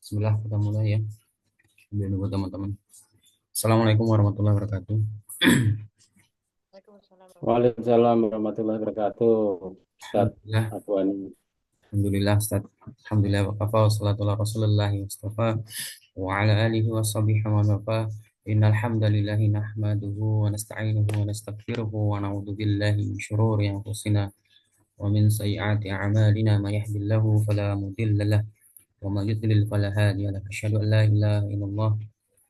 Bismillah, kita mulai ya. Sambil nunggu teman-teman. Assalamualaikum warahmatullahi wabarakatuh. Waalaikumsalam warahmatullahi Waalaikumsalam warahmatullahi wabarakatuh. Ustaz Alhamdulillah, Afwan. Alhamdulillah, Ustaz. Alhamdulillah, wa kafa, wa salatu ala rasulullah mustafa, wa ala alihi wa sahbihi wa man wafa. Innal hamdalillahi nahmaduhu wa nasta'inuhu wa nastaghfiruhu wa na'udzu billahi min syururi anfusina wa min sayyiati a'malina may yahdihillahu fala mudilla lahu wa may yudlil fala hadiya lahu. Asyhadu an la ilaha illallah,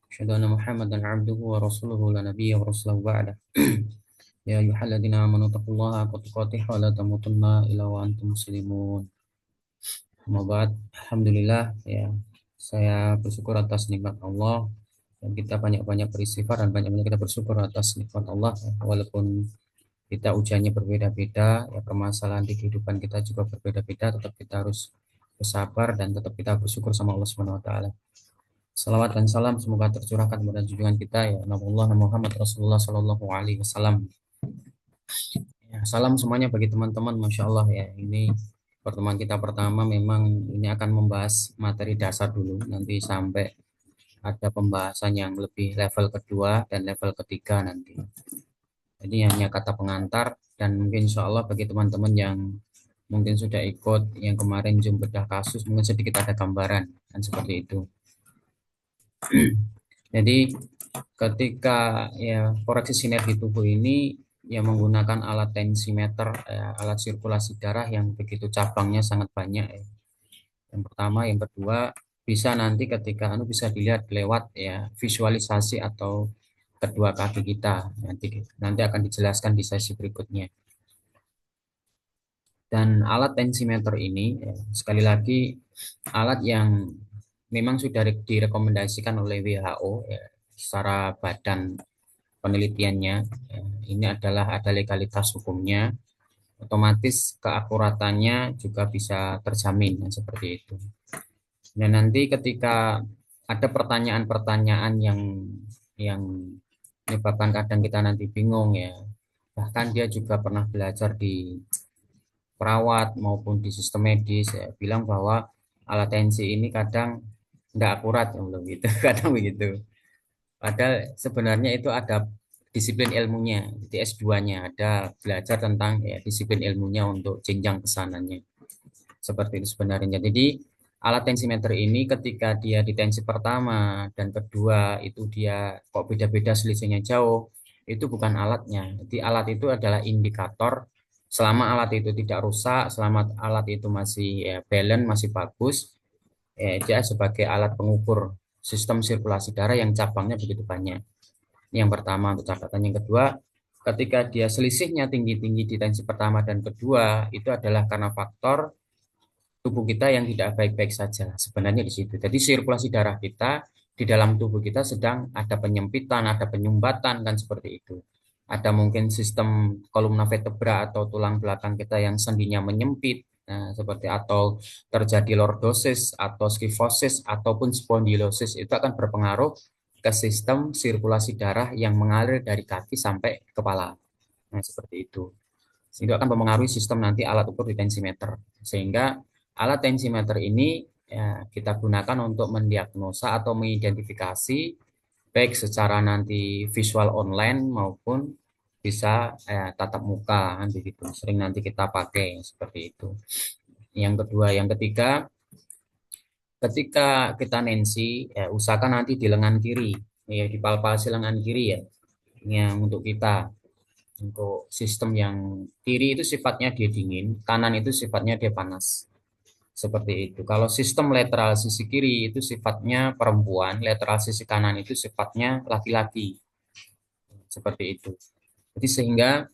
asyhadu anna Muhammadan 'abduhu wa rasuluhu la nabiyya wa rasulahu ba'da. Ya ayyuhalladzina amanu taqullaha haqqa tuqatih wa la tamutunna illa wa antum muslimun. Amma ba'd. Alhamdulillah ya. Saya bersyukur atas nikmat Allah dan kita banyak-banyak beristighfar dan banyak-banyak kita bersyukur atas nikmat Allah walaupun kita ujiannya berbeda-beda, ya permasalahan di kehidupan kita juga berbeda-beda, tetap kita harus bersabar dan tetap kita bersyukur sama Allah Subhanahu wa taala. Salawat dan salam semoga tercurahkan kepada junjungan kita ya Nabi Muhammad Rasulullah Sallallahu Alaihi Wasallam. Ya, salam semuanya bagi teman-teman, Masya Allah ya. Ini pertemuan kita pertama memang ini akan membahas materi dasar dulu, nanti sampai ada pembahasan yang lebih level kedua dan level ketiga nanti. Jadi hanya kata pengantar dan mungkin Insya Allah bagi teman-teman yang mungkin sudah ikut yang kemarin Zoom bedah kasus, mungkin sedikit ada gambaran dan seperti itu. Jadi ketika ya koreksi sinergi tubuh ini yang menggunakan alat tensimeter, alat sirkulasi darah yang begitu cabangnya sangat banyak. Ya. Yang pertama, yang kedua bisa nanti ketika bisa dilihat lewat ya visualisasi atau kedua kaki kita nanti akan dijelaskan di sesi berikutnya. Dan alat tensimeter ini ya, sekali lagi alat yang memang sudah direkomendasikan oleh WHO ya, secara badan penelitiannya ya, ini adalah ada legalitas hukumnya, otomatis keakuratannya juga bisa terjamin ya, seperti itu. Dan nanti ketika ada pertanyaan-pertanyaan yang menyebabkan kadang kita nanti bingung ya, bahkan dia juga pernah belajar di perawat maupun di sistem medis ya, bilang bahwa alat tensi ini kadang tidak akurat ya, begitu kadang begitu. Padahal sebenarnya itu ada disiplin ilmunya, di S2-nya ada belajar tentang ya, disiplin ilmunya untuk jenjang kesananya. Seperti itu sebenarnya. Jadi alat tensimeter ini ketika dia di tensi pertama dan kedua itu dia kok beda-beda selisihnya jauh, itu bukan alatnya. Jadi alat itu adalah indikator selama alat itu tidak rusak, selama alat itu masih ya, balance, masih bagus, ya, dia sebagai alat pengukur sistem sirkulasi darah yang cabangnya begitu banyak. Yang pertama untuk catatan. Yang kedua, ketika dia selisihnya tinggi-tinggi di tensi pertama dan kedua, itu adalah karena faktor tubuh kita yang tidak baik-baik saja. Sebenarnya di situ. Jadi sirkulasi darah kita di dalam tubuh kita sedang ada penyempitan, ada penyumbatan kan seperti itu. Ada mungkin sistem kolumna vertebra atau tulang belakang kita yang sendinya menyempit. Nah, seperti atau terjadi lordosis atau skifosis ataupun spondylosis itu akan berpengaruh ke sistem sirkulasi darah yang mengalir dari kaki sampai kepala. Nah, seperti itu. Sehingga akan mempengaruhi sistem nanti alat ukur di tensimeter. Sehingga alat tensimeter ini ya, kita gunakan untuk mendiagnosa atau mengidentifikasi baik secara nanti visual online maupun bisa tatap muka kan begitu. Sering nanti kita pakai seperti itu. Yang kedua, yang ketiga, ketika kita nensi, ya, usahakan nanti di lengan kiri, ya dipalpasi lengan kiri ya. Ini yang untuk kita. Untuk sistem yang kiri itu sifatnya dia dingin, kanan itu sifatnya dia panas. Seperti itu. Kalau sistem lateral sisi kiri itu sifatnya perempuan, lateral sisi kanan itu sifatnya laki-laki. Seperti itu. Jadi sehingga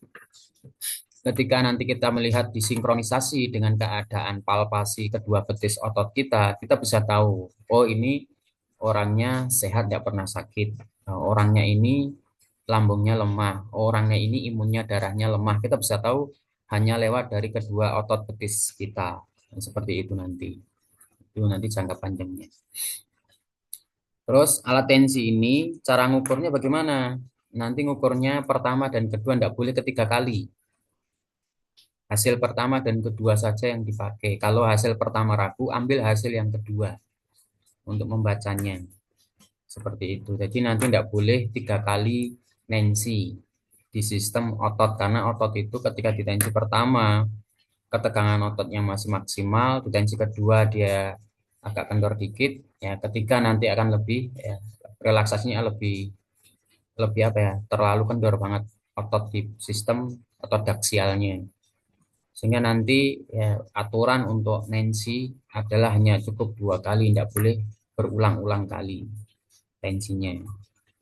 ketika nanti kita melihat disinkronisasi dengan keadaan palpasi kedua betis otot kita, kita bisa tahu, oh ini orangnya sehat, tidak pernah sakit. Orangnya ini lambungnya lemah, orangnya ini imunnya darahnya lemah. Kita bisa tahu hanya lewat dari kedua otot betis kita. Seperti itu nanti. Itu nanti jangka panjangnya. Terus alat tensi ini cara ngukurnya bagaimana? Nanti ngukurnya pertama dan kedua tidak boleh ketiga kali. Hasil pertama dan kedua saja yang dipakai. Kalau hasil pertama ragu, ambil hasil yang kedua. untuk membacanya. Seperti itu. Jadi nanti tidak boleh 3 kali tensi di sistem otot, karena otot itu ketika di tensi pertama ketegangan ototnya masih maksimal, di tensi kedua dia agak kendor dikit, ya ketiga nanti akan lebih, ya, relaksasinya lebih lebih apa ya, terlalu kendor banget otot di sistem otot daksialnya, sehingga nanti ya aturan untuk tensi adalah hanya cukup 2 kali, tidak boleh berulang-ulang kali tensinya.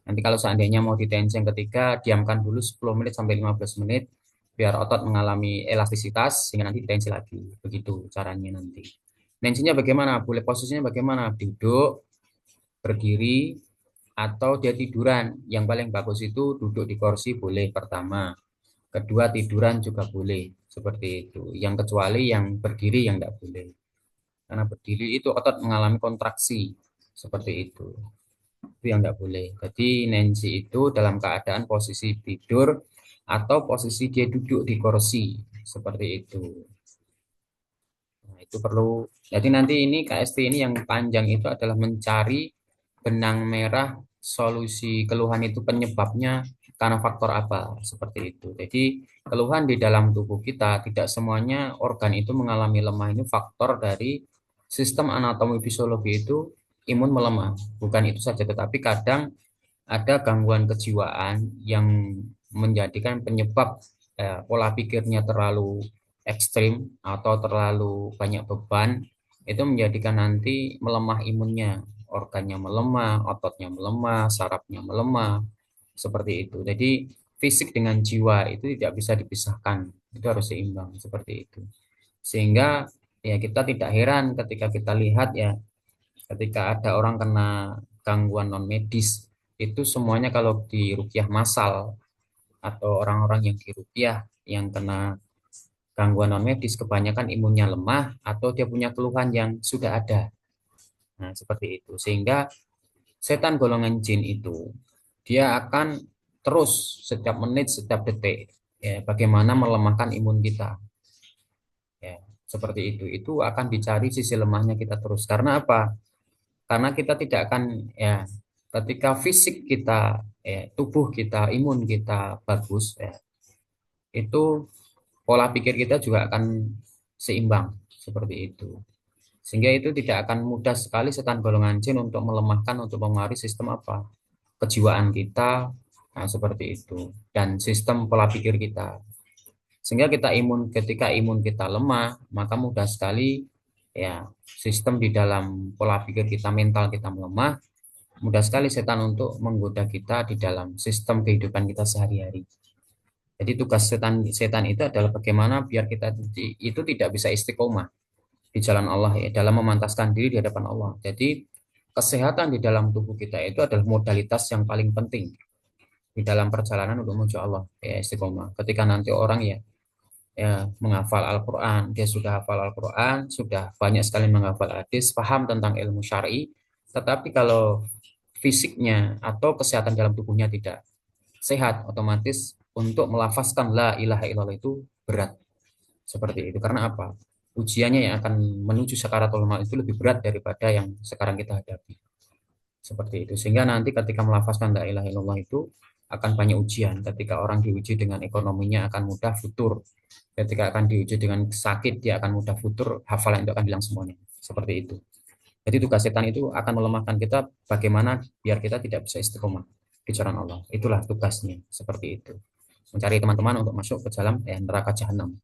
Nanti kalau seandainya mau di tensi yang ketiga, diamkan dulu 10 menit sampai 15 menit biar otot mengalami elastisitas sehingga nanti tensi lagi. Begitu caranya nanti. Tensinya bagaimana? Boleh posisinya bagaimana? Duduk, berdiri, atau dia tiduran. Yang paling bagus itu duduk di kursi boleh pertama. Kedua tiduran juga boleh. Seperti itu. Yang kecuali yang berdiri yang tidak boleh. Karena berdiri itu otot mengalami kontraksi. Seperti itu. Itu yang tidak boleh. Jadi Nancy itu dalam keadaan posisi tidur atau posisi dia duduk di kursi seperti itu. Nah, itu perlu. Jadi nanti ini KST ini yang panjang itu adalah mencari benang merah solusi keluhan itu penyebabnya karena faktor apa seperti itu. Jadi keluhan di dalam tubuh kita tidak semuanya organ itu mengalami lemah, ini faktor dari sistem anatomi fisiologi itu imun melemah. Bukan itu saja, tetapi kadang ada gangguan kejiwaan yang menjadikan penyebab pola pikirnya terlalu ekstrim atau terlalu banyak beban, itu menjadikan nanti melemah imunnya, organnya melemah, ototnya melemah, sarafnya melemah, seperti itu. Jadi fisik dengan jiwa itu tidak bisa dipisahkan, itu harus seimbang seperti itu. Sehingga ya kita tidak heran ketika kita lihat ya, ketika ada orang kena gangguan non medis itu semuanya kalau di rukyah massal atau orang-orang yang di rukyah yang kena gangguan non medis kebanyakan imunnya lemah atau dia punya keluhan yang sudah ada. Nah, seperti itu. Sehingga setan golongan jin itu dia akan terus setiap menit, setiap detik ya bagaimana melemahkan imun kita. Ya, seperti itu. Itu akan dicari sisi lemahnya kita terus. Karena apa? Karena kita tidak akan ya ketika fisik kita ya, tubuh kita, imun kita bagus ya, itu pola pikir kita juga akan seimbang seperti itu. Sehingga itu tidak akan mudah sekali setan golongan jin untuk melemahkan, untuk mempengaruhi sistem apa? Kejiwaan kita, nah, seperti itu. Dan sistem pola pikir kita. Sehingga kita ketika imun kita lemah, maka mudah sekali ya sistem di dalam pola pikir kita, mental kita melemah, mudah sekali setan untuk menggoda kita di dalam sistem kehidupan kita sehari-hari. Jadi tugas setan setan itu adalah bagaimana biar kita itu tidak bisa istiqomah di jalan Allah ya, dalam memantaskan diri di hadapan Allah. Jadi kesehatan di dalam tubuh kita itu adalah modalitas yang paling penting di dalam perjalanan untuk menuju Allah ya, istiqomah. Ketika nanti orang ya menghafal Al-Quran, dia sudah hafal Al-Quran, sudah banyak sekali menghafal hadis, paham tentang ilmu syar'i, tetapi kalau fisiknya atau kesehatan dalam tubuhnya tidak sehat, otomatis untuk melafazkan la ilaha illallah itu berat. Seperti itu. Karena apa? Ujiannya yang akan menuju sakaratul maut itu lebih berat daripada yang sekarang kita hadapi. Seperti itu. Sehingga nanti ketika melafazkan la ilaha illallah itu akan banyak ujian. Ketika orang diuji dengan ekonominya akan mudah futur. Ketika akan diuji dengan sakit dia akan mudah futur. Hafalan itu akan hilang semuanya. Seperti itu. Jadi tugas setan itu akan melemahkan kita bagaimana biar kita tidak bisa istiqomah di jalan Allah. Itulah tugasnya. Seperti itu. Mencari teman-teman untuk masuk ke dalam neraka jahanam.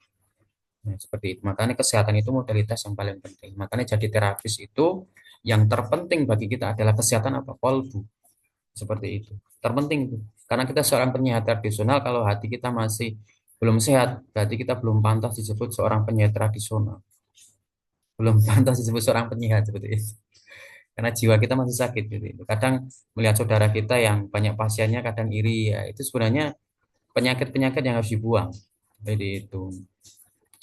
Nah, seperti itu. Makanya kesehatan itu modalitas yang paling penting. Makanya jadi terapis itu yang terpenting bagi kita adalah kesehatan apa? Kolbu. Seperti itu. Terpenting itu. Karena kita seorang penyehat tradisional, kalau hati kita masih belum sehat, berarti kita belum pantas disebut seorang penyehat tradisional. Belum pantas disebut seorang penyehat seperti itu. Karena jiwa kita masih sakit gitu. Kadang melihat saudara kita yang banyak pasiennya kadang iri ya, itu sebenarnya penyakit-penyakit yang harus dibuang. Jadi itu.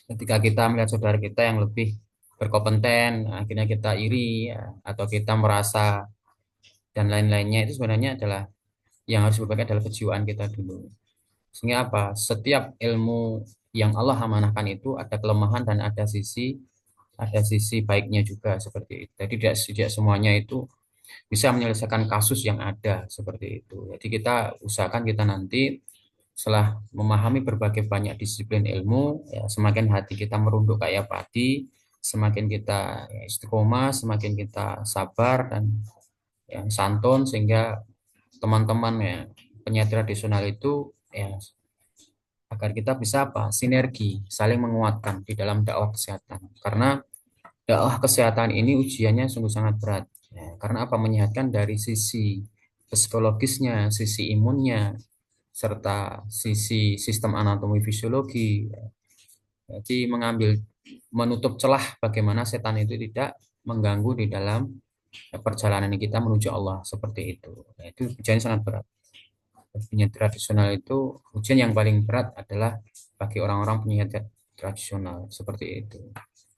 Ketika kita melihat saudara kita yang lebih berkompeten, akhirnya kita iri ya, atau kita merasa dan lain-lainnya, itu sebenarnya adalah yang harus berbagai adalah kejiwaan kita dulu. Sehingga apa? Setiap ilmu yang Allah amanahkan itu ada kelemahan dan ada sisi ada sisi baiknya juga seperti itu. Jadi tidak semuanya itu bisa menyelesaikan kasus yang ada seperti itu. Jadi kita usahakan kita nanti setelah memahami berbagai banyak disiplin ilmu, ya, semakin hati kita merunduk kayak padi, semakin kita ya, istiqomah, semakin kita sabar dan ya, santun, sehingga teman-teman ya penyiar tradisional itu ya agar kita bisa apa sinergi, saling menguatkan di dalam dakwah kesehatan. Karena dakwah kesehatan ini ujiannya sungguh sangat berat. Ya, karena apa? Menyehatkan dari sisi psikologisnya, sisi imunnya, serta sisi sistem anatomi fisiologi. Jadi menutup celah bagaimana setan itu tidak mengganggu di dalam perjalanan kita menuju Allah seperti itu. Nah, itu ujian sangat berat. Penyiar tradisional itu ujian yang paling berat adalah bagi orang-orang penyiar tradisional seperti itu.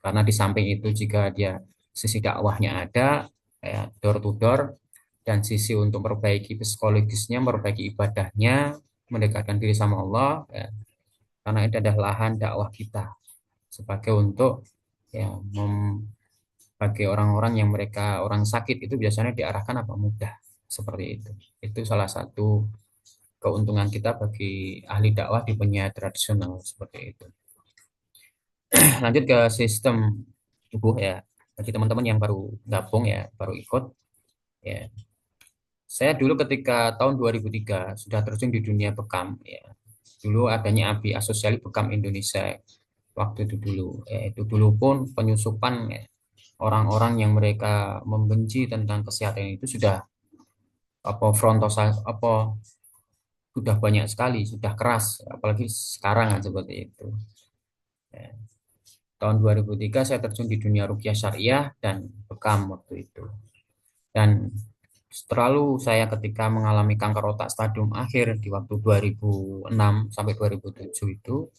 Karena di samping itu jika dia sisi dakwahnya ada, ya, door to door, dan sisi untuk memperbaiki psikologisnya, memperbaiki ibadahnya, mendekatkan diri sama Allah, ya, karena itu adalah lahan dakwah kita sebagai untuk ya bagi orang-orang yang mereka orang sakit itu biasanya diarahkan apa mudah seperti itu. Itu salah satu keuntungan kita bagi ahli dakwah di penyiar tradisional seperti itu. Lanjut ke sistem tubuh ya. Bagi teman-teman yang baru gabung ya, baru ikut ya. Saya dulu ketika tahun 2003 sudah terjun di dunia bekam ya. Dulu adanya ABI Asosiasi Bekam Indonesia waktu itu dulu. Ya, itu dulu pun penyusupan ya, orang-orang yang mereka membenci tentang kesehatan itu sudah apa frontal apa sudah banyak sekali, sudah keras, apalagi sekarang kan seperti itu. Ya. Tahun 2003 saya terjun di dunia rukyah syariah dan bekam waktu itu. Dan terlalu saya ketika mengalami kanker otak stadium akhir di waktu 2006 sampai 2007 itu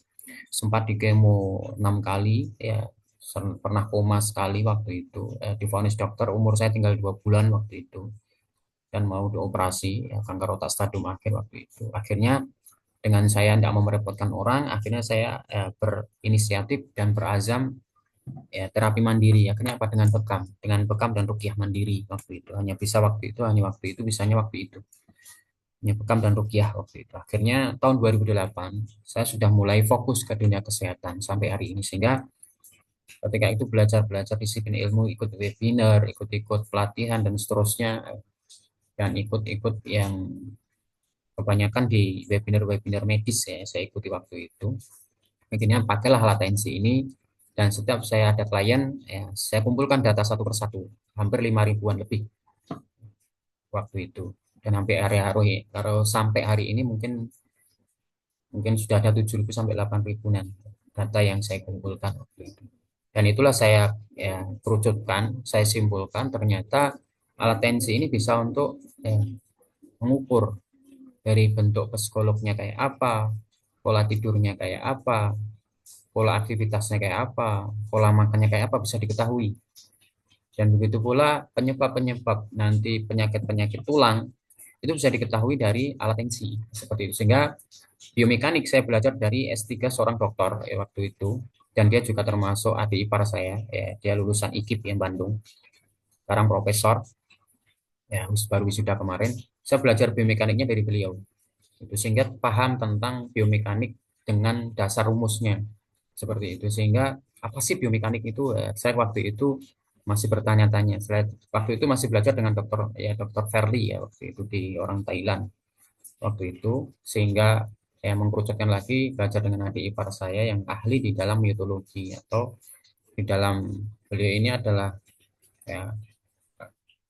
sempat di kemo 6 kali ya, pernah koma sekali waktu itu, divonis dokter umur saya tinggal 2 bulan waktu itu dan mau dioperasi ya, kanker otak stadium akhir waktu itu. Akhirnya dengan saya tidak mau merepotkan orang, akhirnya saya berinisiatif dan berazam ya terapi mandiri. Akhirnya apa dengan bekam dan rukyah mandiri waktu itu. Hanya waktu itu bisanya waktu itu. Hanya bekam dan rukyah waktu itu. Akhirnya tahun 2008 saya sudah mulai fokus ke dunia kesehatan sampai hari ini, sehingga ketika itu belajar-belajar disiplin ilmu, ikut webinar, ikut-ikut pelatihan dan seterusnya, dan ikut-ikut yang kebanyakan di webinar-webinar medis ya saya ikuti waktu itu. Akhirnya pakailah latensi ini, dan setiap saya ada klien ya saya kumpulkan data satu persatu, hampir 5 ribuan lebih waktu itu. Dan sampai hari-hari kalau sampai hari ini mungkin mungkin sudah ada 7.000 sampai 8 ribuan data yang saya kumpulkan waktu itu. Dan itulah saya ya kerucutkan, saya simpulkan ternyata alat tensi ini bisa untuk mengukur dari bentuk psikolognya kayak apa, pola tidurnya kayak apa, pola aktivitasnya kayak apa, pola makannya kayak apa bisa diketahui. Dan begitu pula penyebab-penyebab nanti penyakit-penyakit tulang itu bisa diketahui dari alat tensi seperti itu. Sehingga biomekanik saya belajar dari S3 seorang dokter waktu itu, dan dia juga termasuk adik ipar saya ya, dia lulusan IKIP yang Bandung, sekarang profesor ya, baru wisuda kemarin. Saya belajar biomekaniknya dari beliau itu, sehingga paham tentang biomekanik dengan dasar rumusnya seperti itu. Sehingga apa sih biomekanik itu, saya waktu itu masih bertanya-tanya. Saya waktu itu masih belajar dengan dokter Verly ya waktu itu di orang Thailand waktu itu, sehingga saya mengkerucutkan lagi belajar dengan adik ipar saya yang ahli di dalam mitologi, atau di dalam beliau ini adalah ya,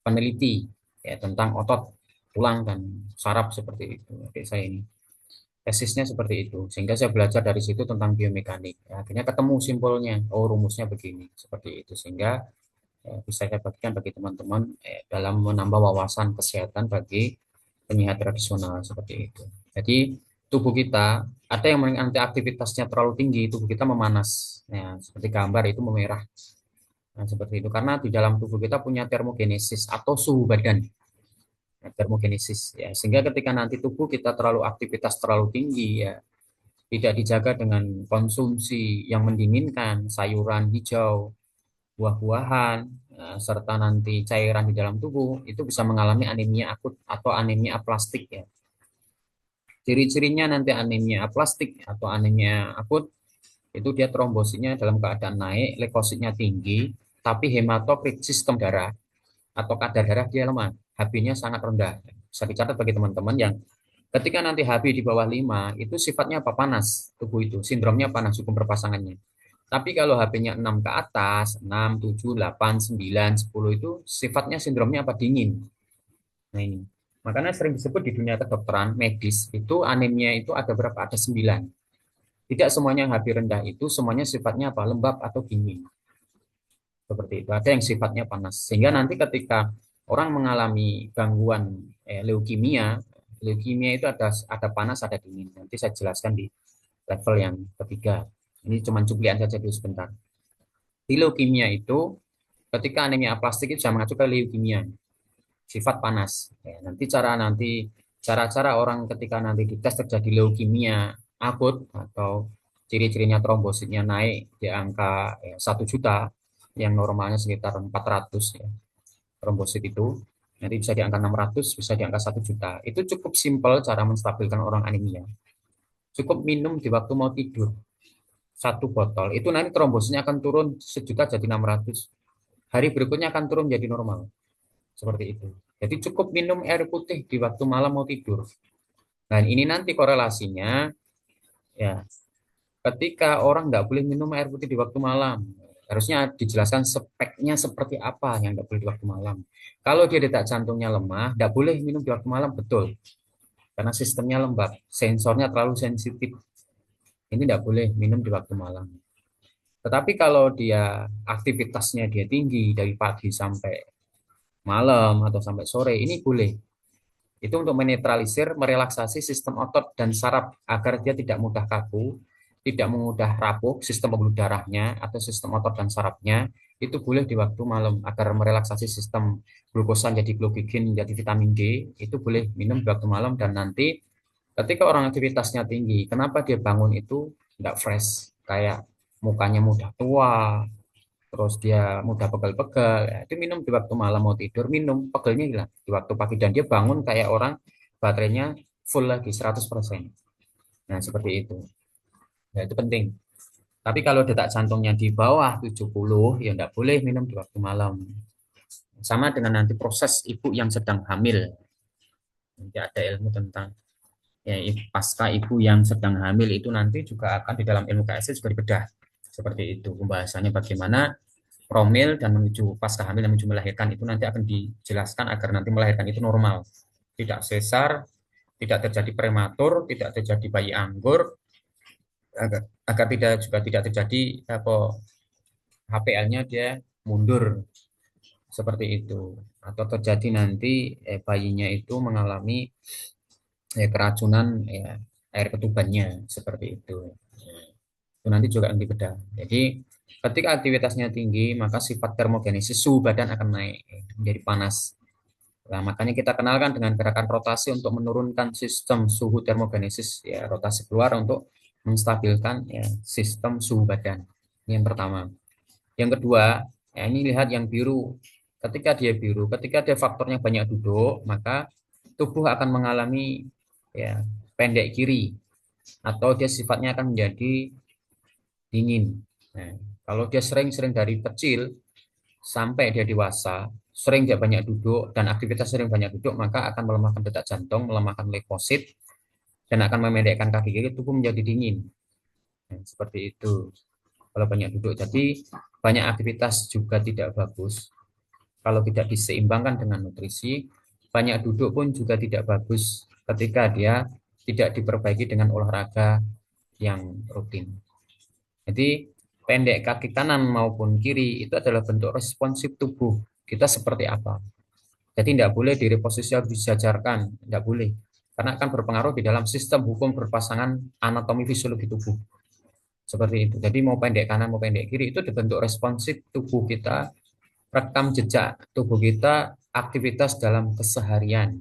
peneliti ya tentang otot, tulang dan saraf seperti itu. Adik saya ini tesisnya seperti itu, sehingga saya belajar dari situ tentang biomekanik. Ya, akhirnya ketemu simpulnya, oh rumusnya begini seperti itu, sehingga bisa saya bagikan bagi teman-teman dalam menambah wawasan kesehatan bagi penyiar tradisional seperti itu. Jadi tubuh kita ada yang nanti aktivitasnya terlalu tinggi, tubuh kita memanas, ya, seperti gambar itu memerah. Nah, seperti itu karena di dalam tubuh kita punya termogenesis atau suhu badan. Nah, termogenesis ya, sehingga ketika nanti tubuh kita terlalu aktivitas terlalu tinggi ya, tidak dijaga dengan konsumsi yang mendinginkan, sayuran hijau, buah-buahan, serta nanti cairan di dalam tubuh, itu bisa mengalami anemia akut atau anemia aplastik ya. Ciri-cirinya nanti anemia aplastik atau anemia akut itu dia trombositnya dalam keadaan naik, leukositnya tinggi, tapi hematokrit sistem darah atau kadar darah dia lemah, HB-nya sangat rendah. Bisa dicatat bagi teman-teman yang ketika nanti HB di bawah 5 itu sifatnya apa? Panas tubuh itu, sindromnya panas hukum berpasangannya. Tapi kalau HB-nya 6 ke atas, 6, 7, 8, 9, 10 itu sifatnya sindromnya apa? Dingin. Nah ini. Makanya sering disebut di dunia kedokteran medis itu anemia itu ada berapa? Ada 9. Tidak semuanya HB rendah itu semuanya sifatnya apa? Lembab atau dingin. Seperti itu. Ada yang sifatnya panas. Sehingga nanti ketika orang mengalami gangguan leukemia, leukemia itu ada panas, ada dingin. Nanti saya jelaskan di level yang ketiga. Ini cuma cuplikan saja dulu sebentar. Di leukemia itu ketika anemia aplastik itu bisa mengacu ke leukemia, sifat panas. Ya, nanti cara-cara orang ketika nanti dites terjadi leukemia akut atau ciri-cirinya trombositnya naik di angka 1 juta yang normalnya sekitar 400 ya, trombosit itu nanti bisa di angka 600, bisa di angka 1 juta. Itu cukup simpel cara menstabilkan orang anemia. Cukup minum di waktu mau tidur 1 botol. Itu nanti trombositnya akan turun 1 juta jadi 600. Hari berikutnya akan turun jadi normal. Seperti itu. Jadi cukup minum air putih di waktu malam mau tidur. Dan ini nanti korelasinya ya ketika orang nggak boleh minum air putih di waktu malam. Harusnya dijelaskan speknya seperti apa yang nggak boleh di waktu malam. Kalau dia detak jantungnya lemah, nggak boleh minum di waktu malam, betul. Karena sistemnya lembab, sensornya terlalu sensitif. Ini tidak boleh minum di waktu malam. Tetapi kalau dia aktivitasnya dia tinggi dari pagi sampai malam atau sampai sore, ini boleh. Itu untuk menetralisir, merelaksasi sistem otot dan saraf agar dia tidak mudah kaku, tidak mudah rapuh sistem pembuluh darahnya atau sistem otot dan sarafnya. Itu boleh di waktu malam agar merelaksasi sistem glukosa jadi glukogen jadi vitamin D. Itu boleh minum di waktu malam dan nanti ketika orang aktivitasnya tinggi, kenapa dia bangun itu tidak fresh, kayak mukanya mudah tua, terus dia mudah pegel-pegel, ya, itu minum di waktu malam mau tidur, minum pegelnya hilang di waktu pagi dan dia bangun kayak orang baterainya full lagi 100%. Nah, seperti itu. Ya, itu penting. Tapi kalau detak jantungnya di bawah 70, ya enggak boleh minum di waktu malam. Sama dengan nanti proses ibu yang sedang hamil. Nanti ada ilmu tentang ya, pasca ibu yang sedang hamil itu nanti juga akan di dalam ilmu KSC juga dibedah. Seperti itu pembahasannya bagaimana promil dan menuju pasca hamil dan menuju melahirkan itu nanti akan dijelaskan agar nanti melahirkan itu normal, tidak sesar, tidak terjadi prematur, tidak terjadi bayi anggur, agar tidak juga tidak terjadi apa HPL-nya dia mundur seperti itu atau terjadi nanti bayinya itu mengalami keracunan air ketubannya seperti itu. Itu nanti juga yang dibedah. Jadi ketika aktivitasnya tinggi, maka sifat termogenesis suhu badan akan naik menjadi panas. Nah, makanya kita kenalkan dengan gerakan rotasi untuk menurunkan sistem suhu termogenesis ya rotasi keluar untuk menstabilkan ya sistem suhu badan. Ini yang pertama. Yang kedua, ya ini lihat yang biru. Ketika dia faktornya banyak duduk, maka tubuh akan mengalami ya pendek kiri atau dia sifatnya akan menjadi dingin. Nah, kalau dia sering-sering dari kecil sampai dia dewasa, sering dia banyak duduk dan aktivitas sering banyak duduk, maka akan melemahkan detak jantung, melemahkan leukosit, dan akan memendekkan kaki kiri, tubuh menjadi dingin. Nah, seperti itu. Kalau banyak duduk, jadi banyak aktivitas juga tidak bagus. Kalau tidak diseimbangkan dengan nutrisi, banyak duduk pun juga tidak bagus ketika dia tidak diperbaiki dengan olahraga yang rutin. Jadi pendek kaki kanan maupun kiri itu adalah bentuk responsif tubuh kita seperti apa. Jadi tidak boleh direposisi dijajarkan, tidak boleh. Karena akan berpengaruh di dalam sistem hukum berpasangan anatomi fisiologi tubuh. Seperti itu. Jadi mau pendek kanan mau pendek kiri itu dibentuk responsif tubuh kita, rekam jejak tubuh kita, aktivitas dalam keseharian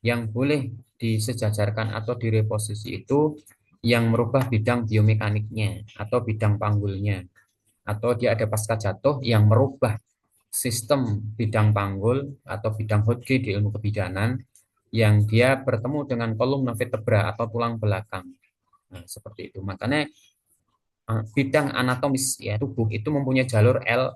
yang boleh disejajarkan atau direposisi itu yang merubah bidang biomekaniknya atau bidang panggulnya. atau dia ada pasca jatuh yang merubah sistem bidang panggul atau bidang Hodge di ilmu kebidanan yang dia bertemu dengan kolumna vertebra atau tulang belakang. Nah, seperti itu. Makanya bidang anatomis ya tubuh itu mempunyai jalur L,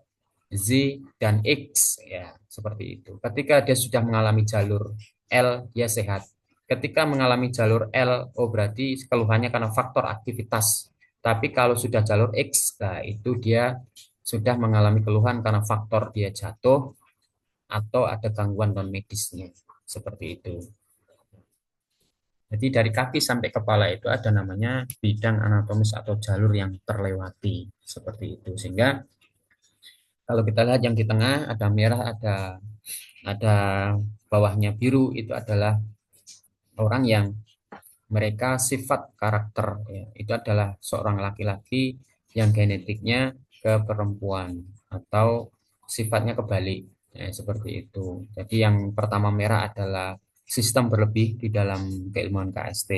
Z, dan X ya seperti itu. Ketika dia sudah mengalami jalur L, dia sehat. Ketika mengalami jalur L, oh berarti keluhannya karena faktor aktivitas. Tapi kalau sudah jalur X, nah itu dia sudah mengalami keluhan karena faktor dia jatuh atau ada gangguan non medisnya. Seperti itu. Jadi dari kaki sampai kepala itu ada namanya bidang anatomis atau jalur yang terlewati seperti itu. Sehingga kalau kita lihat yang di tengah ada merah, ada bawahnya biru itu adalah orang yang mereka sifat karakter ya, itu adalah seorang laki-laki yang genetiknya ke perempuan atau sifatnya kebalik ya, seperti itu. Jadi yang pertama merah adalah sistem berlebih di dalam keilmuan KST,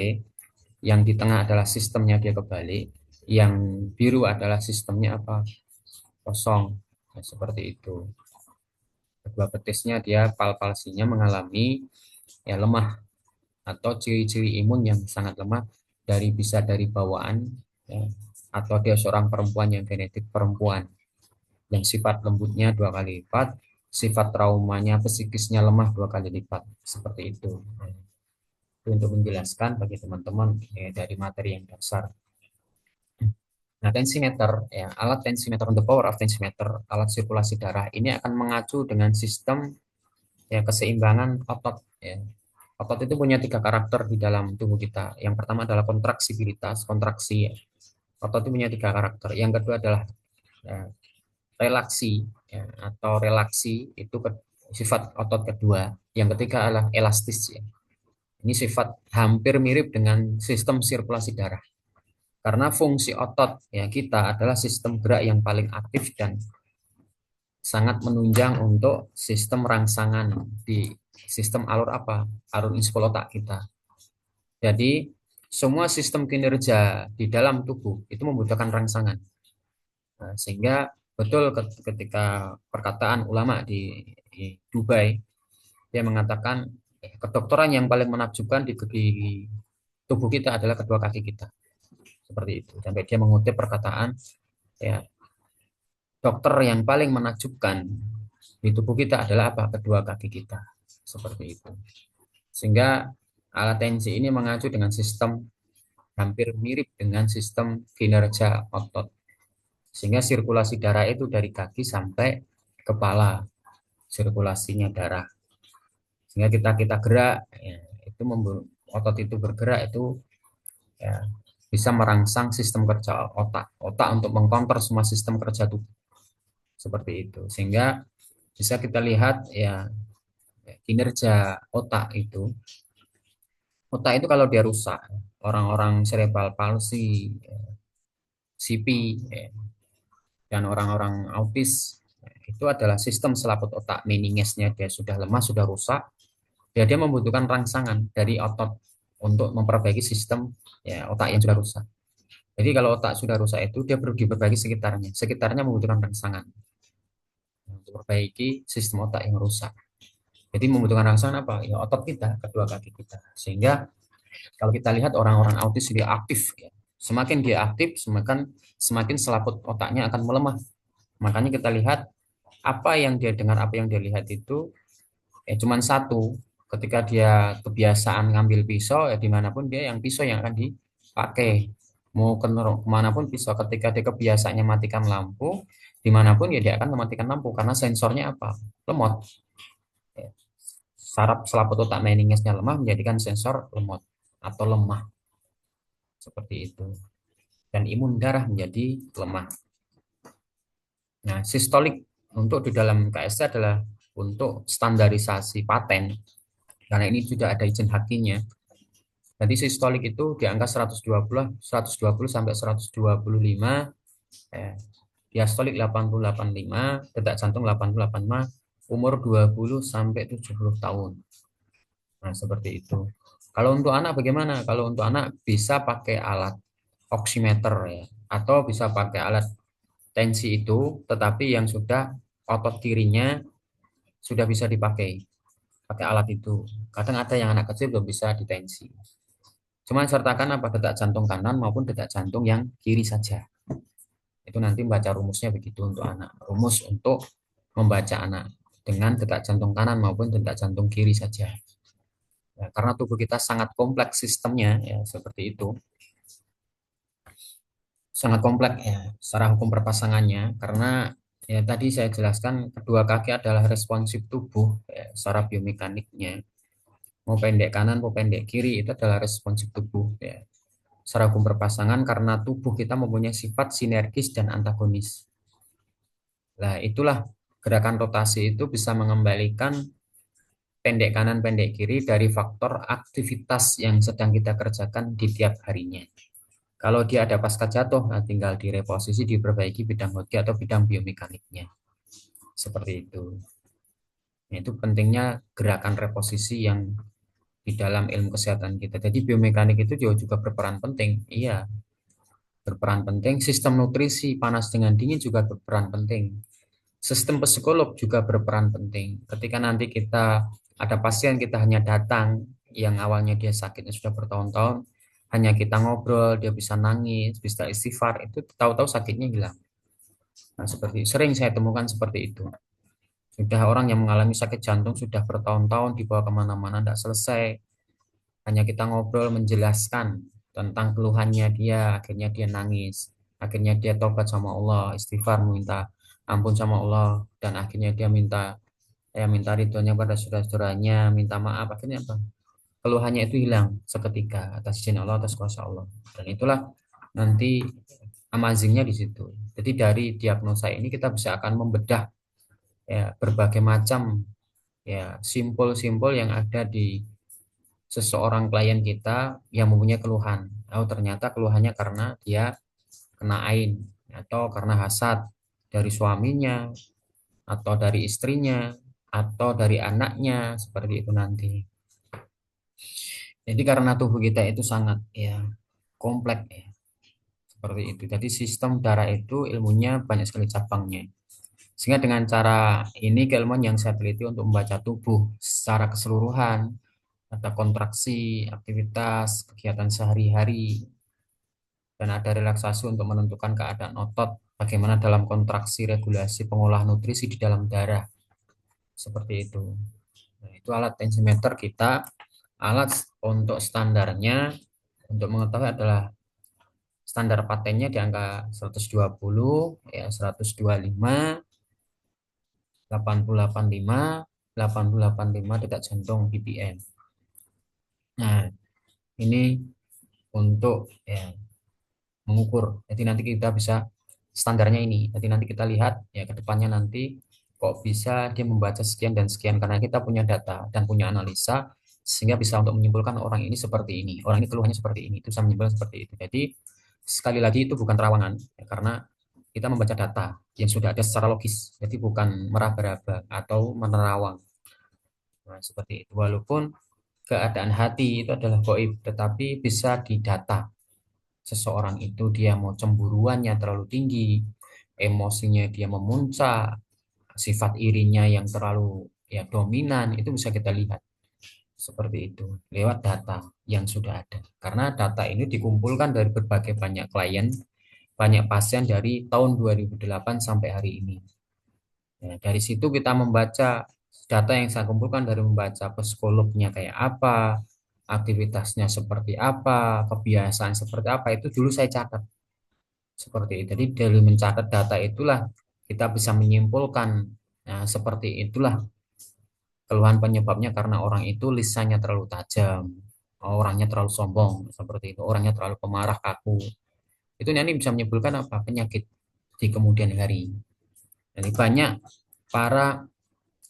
yang di tengah adalah sistemnya dia kebalik, yang biru adalah sistemnya apa? Kosong. Ya, seperti itu. Kedua betisnya dia palpasinya mengalami ya lemah atau ciri-ciri imun yang sangat lemah bisa dari bawaan ya, atau dia seorang perempuan yang genetik perempuan yang sifat lembutnya 2 kali lipat, sifat traumanya psikisnya lemah 2 kali lipat seperti itu. Itu untuk menjelaskan bagi teman-teman ya, dari materi yang dasar. Nah, tensimeter, ya, alat tensimeter untuk power of tensimeter, alat sirkulasi darah ini akan mengacu dengan sistem ya keseimbangan otot. Ya. Otot itu punya 3 karakter di dalam tubuh kita. Yang pertama adalah kontraksibilitas, kontraksi. Ya. Otot itu punya 3 karakter. Yang kedua adalah ya, relaksi, ya, atau relaksi itu sifat otot kedua. Yang ketiga adalah elastis. Ya. Ini sifat hampir mirip dengan sistem sirkulasi darah. Karena fungsi otot ya kita adalah sistem gerak yang paling aktif dan sangat menunjang untuk sistem rangsangan di sistem alur apa? Alur inspol otak kita. Jadi semua sistem kinerja di dalam tubuh itu membutuhkan rangsangan. Nah, sehingga betul ketika perkataan ulama di Dubai dia mengatakan kedokteran yang paling menakjubkan di tubuh kita adalah kedua kaki kita. Seperti itu. Sampai dia mengutip perkataan ya dokter yang paling menakjubkan di tubuh kita adalah apa? Kedua kaki kita. Seperti itu. Sehingga alat tensi ini mengacu dengan sistem hampir mirip dengan sistem kinerja otot. Sehingga sirkulasi darah itu dari kaki sampai kepala, sirkulasinya darah. Sehingga kita gerak, ya, itu otot itu bergerak itu ya, bisa merangsang sistem kerja otak. Otak untuk mengkonter semua sistem kerja tubuh. Seperti itu. Sehingga bisa kita lihat ya kinerja otak itu kalau dia rusak, orang-orang cerebral palsy, CP, dan orang-orang autis itu adalah sistem selaput otak meningesnya dia sudah lemah, sudah rusak, dia membutuhkan rangsangan dari otot untuk memperbaiki sistem ya otak yang sudah rusak. Jadi kalau otak sudah rusak itu dia perlu diperbaiki sekitarnya membutuhkan rangsangan untuk memperbaiki sistem otak yang rusak. Jadi membutuhkan rangsangan apa? Ya otot kita, kedua kaki kita. Sehingga kalau kita lihat orang-orang autis dia aktif, ya. Semakin dia aktif, semakin selaput otaknya akan melemah. Makanya kita lihat apa yang dia dengar, apa yang dia lihat itu cuma satu. Ketika dia kebiasaan ngambil pisau, ya dimanapun dia yang pisau yang akan dipakai. Mau kemanapun pisau. Ketika dia kebiasaannya matikan lampu, dimanapun ya dia akan mematikan lampu karena sensornya apa? Lemot. Ya. Saraf selaput otak meningesnya lemah menjadikan sensor lemot atau lemah seperti itu. Dan imun darah menjadi lemah. Nah, sistolik untuk di dalam KST adalah untuk standarisasi paten karena ini sudah ada izin hakinya. Jadi sistolik itu di angka 120 sampai 125, diastolik 80-85, detak jantung 80-85, umur 20 sampai 70 tahun. Nah, seperti itu. Kalau untuk anak bagaimana? Kalau untuk anak bisa pakai alat oximeter ya, atau bisa pakai alat tensi itu, tetapi yang sudah otot kirinya sudah bisa dipakai, pakai alat itu. Kadang ada yang anak kecil belum bisa ditensi. Cuma sertakan apa detak jantung kanan maupun detak jantung yang kiri saja. Itu nanti membaca rumusnya begitu untuk anak. Rumus untuk membaca anak dengan detak jantung kanan maupun detak jantung kiri saja. Ya, karena tubuh kita sangat kompleks sistemnya, ya seperti itu. Sangat kompleks ya, secara hukum perpasangannya. Karena ya tadi saya jelaskan kedua kaki adalah responsif tubuh ya, secara biomekaniknya. Mau pendek kanan, mau pendek kiri itu adalah responsif tubuh ya. Secara hukum perpasangan karena tubuh kita mempunyai sifat sinergis dan antagonis. Nah, itulah gerakan rotasi itu bisa mengembalikan pendek kanan, pendek kiri dari faktor aktivitas yang sedang kita kerjakan di tiap harinya. Kalau dia ada pasca jatuh, nah tinggal direposisi, diperbaiki bidang hoki atau bidang biomekaniknya. Seperti itu. Nah, itu pentingnya gerakan reposisi yang di dalam ilmu kesehatan kita. Jadi biomekanik itu juga berperan penting. Iya, berperan penting. Sistem nutrisi panas dengan dingin juga berperan penting. Sistem psikolog juga berperan penting. Ketika nanti kita ada pasien kita hanya datang yang awalnya dia sakitnya sudah bertahun-tahun, hanya kita ngobrol, dia bisa nangis, bisa istighfar, itu tahu-tahu sakitnya hilang. Nah, seperti sering saya temukan seperti itu. Sudah orang yang mengalami sakit jantung sudah bertahun-tahun dibawa kemana-mana, tidak selesai. Hanya kita ngobrol menjelaskan tentang keluhannya dia, akhirnya dia nangis. Akhirnya dia tobat sama Allah, istighfar, minta ampun sama Allah, dan akhirnya dia minta ridhonya pada saudara-saudaranya, minta maaf, akhirnya apa? Keluhannya itu hilang seketika atas izin Allah, atas kuasa Allah. Dan itulah nanti amazingnya di situ. Jadi dari diagnosa ini kita bisa akan membedah ya berbagai macam ya simpul-simpul yang ada di seseorang klien kita yang mempunyai keluhan. Oh, ternyata keluhannya karena dia kena ain atau karena hasad dari suaminya atau dari istrinya atau dari anaknya seperti itu nanti. Jadi karena tubuh kita itu sangat ya kompleks ya seperti itu. Jadi sistem darah itu ilmunya banyak sekali cabangnya. Sehingga dengan cara ini keilmuan yang saya teliti untuk membaca tubuh secara keseluruhan, ada kontraksi, aktivitas, kegiatan sehari-hari, dan ada relaksasi untuk menentukan keadaan otot, bagaimana dalam kontraksi regulasi pengolah nutrisi di dalam darah, seperti itu. Nah, itu alat tensimeter kita, alat untuk standarnya, untuk mengetahui adalah standar patennya di angka 120, ya 125, 885, 885 detak jantung BPM. Nah, ini untuk ya mengukur. Jadi nanti kita bisa standarnya ini. Jadi nanti kita lihat ya ke depannya nanti kok bisa dia membaca sekian dan sekian karena kita punya data dan punya analisa sehingga bisa untuk menyimpulkan orang ini seperti ini, orang ini keluhannya seperti ini, itu bisa menyimpulkan seperti itu. Jadi sekali lagi itu bukan terawangan ya, karena kita membaca data yang sudah ada secara logis. Jadi bukan meraba-raba atau menerawang. Nah, seperti itu. Walaupun keadaan hati itu adalah gaib, tetapi bisa didata seseorang itu dia mau cemburuannya terlalu tinggi, emosinya dia memuncak, sifat irinya yang terlalu ya dominan, itu bisa kita lihat seperti itu lewat data yang sudah ada. Karena data ini dikumpulkan dari berbagai banyak klien, banyak pasien dari tahun 2008 sampai hari ini. Ya, dari situ kita membaca data yang saya kumpulkan dari membaca psikolognya kayak apa, aktivitasnya seperti apa, kebiasaan seperti apa, itu dulu saya catat. Seperti itu. Jadi dari mencatat data itulah kita bisa menyimpulkan, nah, seperti itulah keluhan penyebabnya karena orang itu lisannya terlalu tajam, orangnya terlalu sombong, seperti itu, orangnya terlalu pemarah, kaku. Itu nanti bisa menimbulkan apa? Penyakit di kemudian hari. Jadi banyak para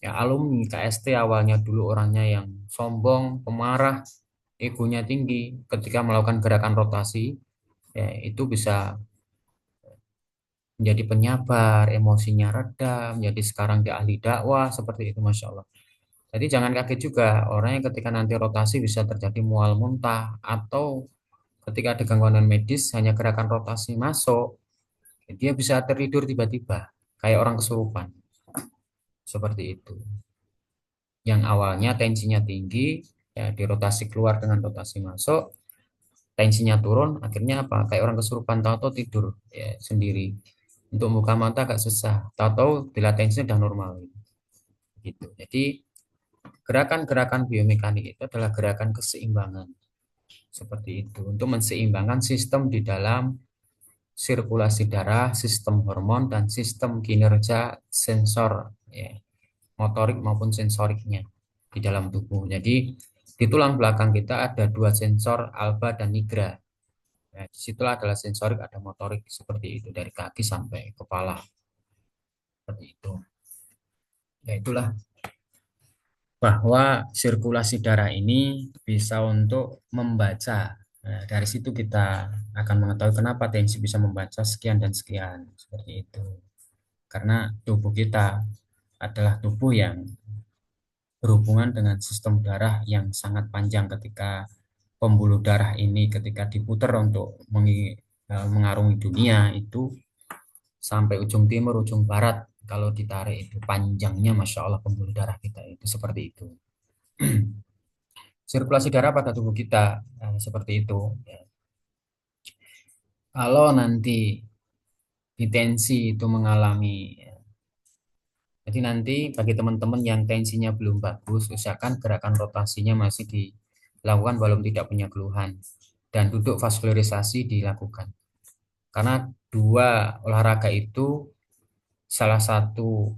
ya alumni KST awalnya dulu orangnya yang sombong, pemarah, egonya tinggi, ketika melakukan gerakan rotasi, ya itu bisa menjadi penyabar, emosinya reda, menjadi sekarang dia ahli dakwah, seperti itu, Masya Allah. Jadi jangan kaget juga, orang yang ketika nanti rotasi bisa terjadi mual muntah, atau ketika ada gangguan medis, hanya gerakan rotasi masuk, Dia bisa tertidur tiba-tiba, kayak orang kesurupan, seperti itu. Yang awalnya tensinya tinggi, ya dirotasi keluar dengan rotasi masuk, tensinya turun, akhirnya apa? Kayak orang kesurupan, tahu-tahu tidur ya sendiri. Untuk buka mata agak susah, tahu-tahu bila tensinya udah normal gitu. Jadi gerakan-gerakan biomekanik itu adalah gerakan keseimbangan seperti itu untuk menseimbangkan sistem di dalam sirkulasi darah, sistem hormon dan sistem kinerja sensor ya, motorik maupun sensoriknya di dalam tubuh. Jadi di tulang belakang kita ada dua sensor alba dan nigra. Ya, disitulah adalah sensorik, ada motorik seperti itu dari kaki sampai kepala seperti itu. Ya itulah bahwa sirkulasi darah ini bisa untuk membaca. Nah, dari situ kita akan mengetahui kenapa tensi bisa membaca sekian dan sekian seperti itu. Karena tubuh kita adalah tubuh yang berhubungan dengan sistem darah yang sangat panjang ketika pembuluh darah ini ketika diputar untuk mengarungi dunia itu sampai ujung timur, ujung barat. Kalau ditarik itu panjangnya, Masya Allah, pembuluh darah kita itu seperti itu. Sirkulasi darah pada tubuh kita seperti itu. Ya. Kalau nanti di tensi itu mengalami, jadi nanti bagi teman-teman yang tensinya belum bagus, usahakan gerakan rotasinya masih dilakukan walaupun tidak punya keluhan dan duduk vaskularisasi dilakukan. Karena dua olahraga itu salah satu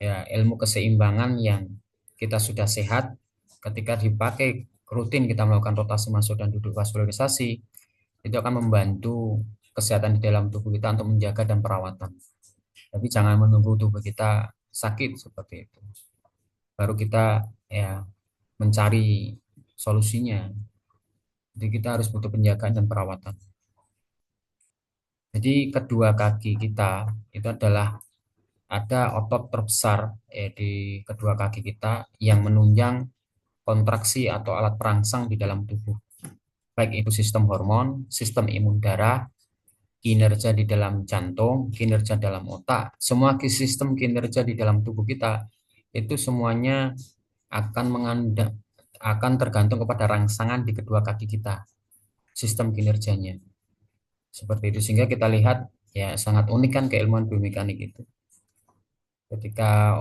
ya ilmu keseimbangan yang kita sudah sehat ketika dipakai rutin kita melakukan rotasi masuk dan duduk vaskularisasi itu akan membantu kesehatan di dalam tubuh kita untuk menjaga dan perawatan. Tapi jangan menunggu tubuh kita sakit seperti itu. Baru kita ya mencari solusinya. Jadi kita harus butuh penjagaan dan perawatan. Jadi kedua kaki kita itu adalah ada otot terbesar di kedua kaki kita yang menunjang kontraksi atau alat perangsang di dalam tubuh. Baik itu sistem hormon, sistem imun darah, kinerja di dalam jantung, kinerja dalam otak, semua sistem kinerja di dalam tubuh kita itu semuanya akan akan tergantung kepada rangsangan di kedua kaki kita, sistem kinerjanya. Seperti itu sehingga kita lihat ya sangat unik kan keilmuan biomekanik itu. Ketika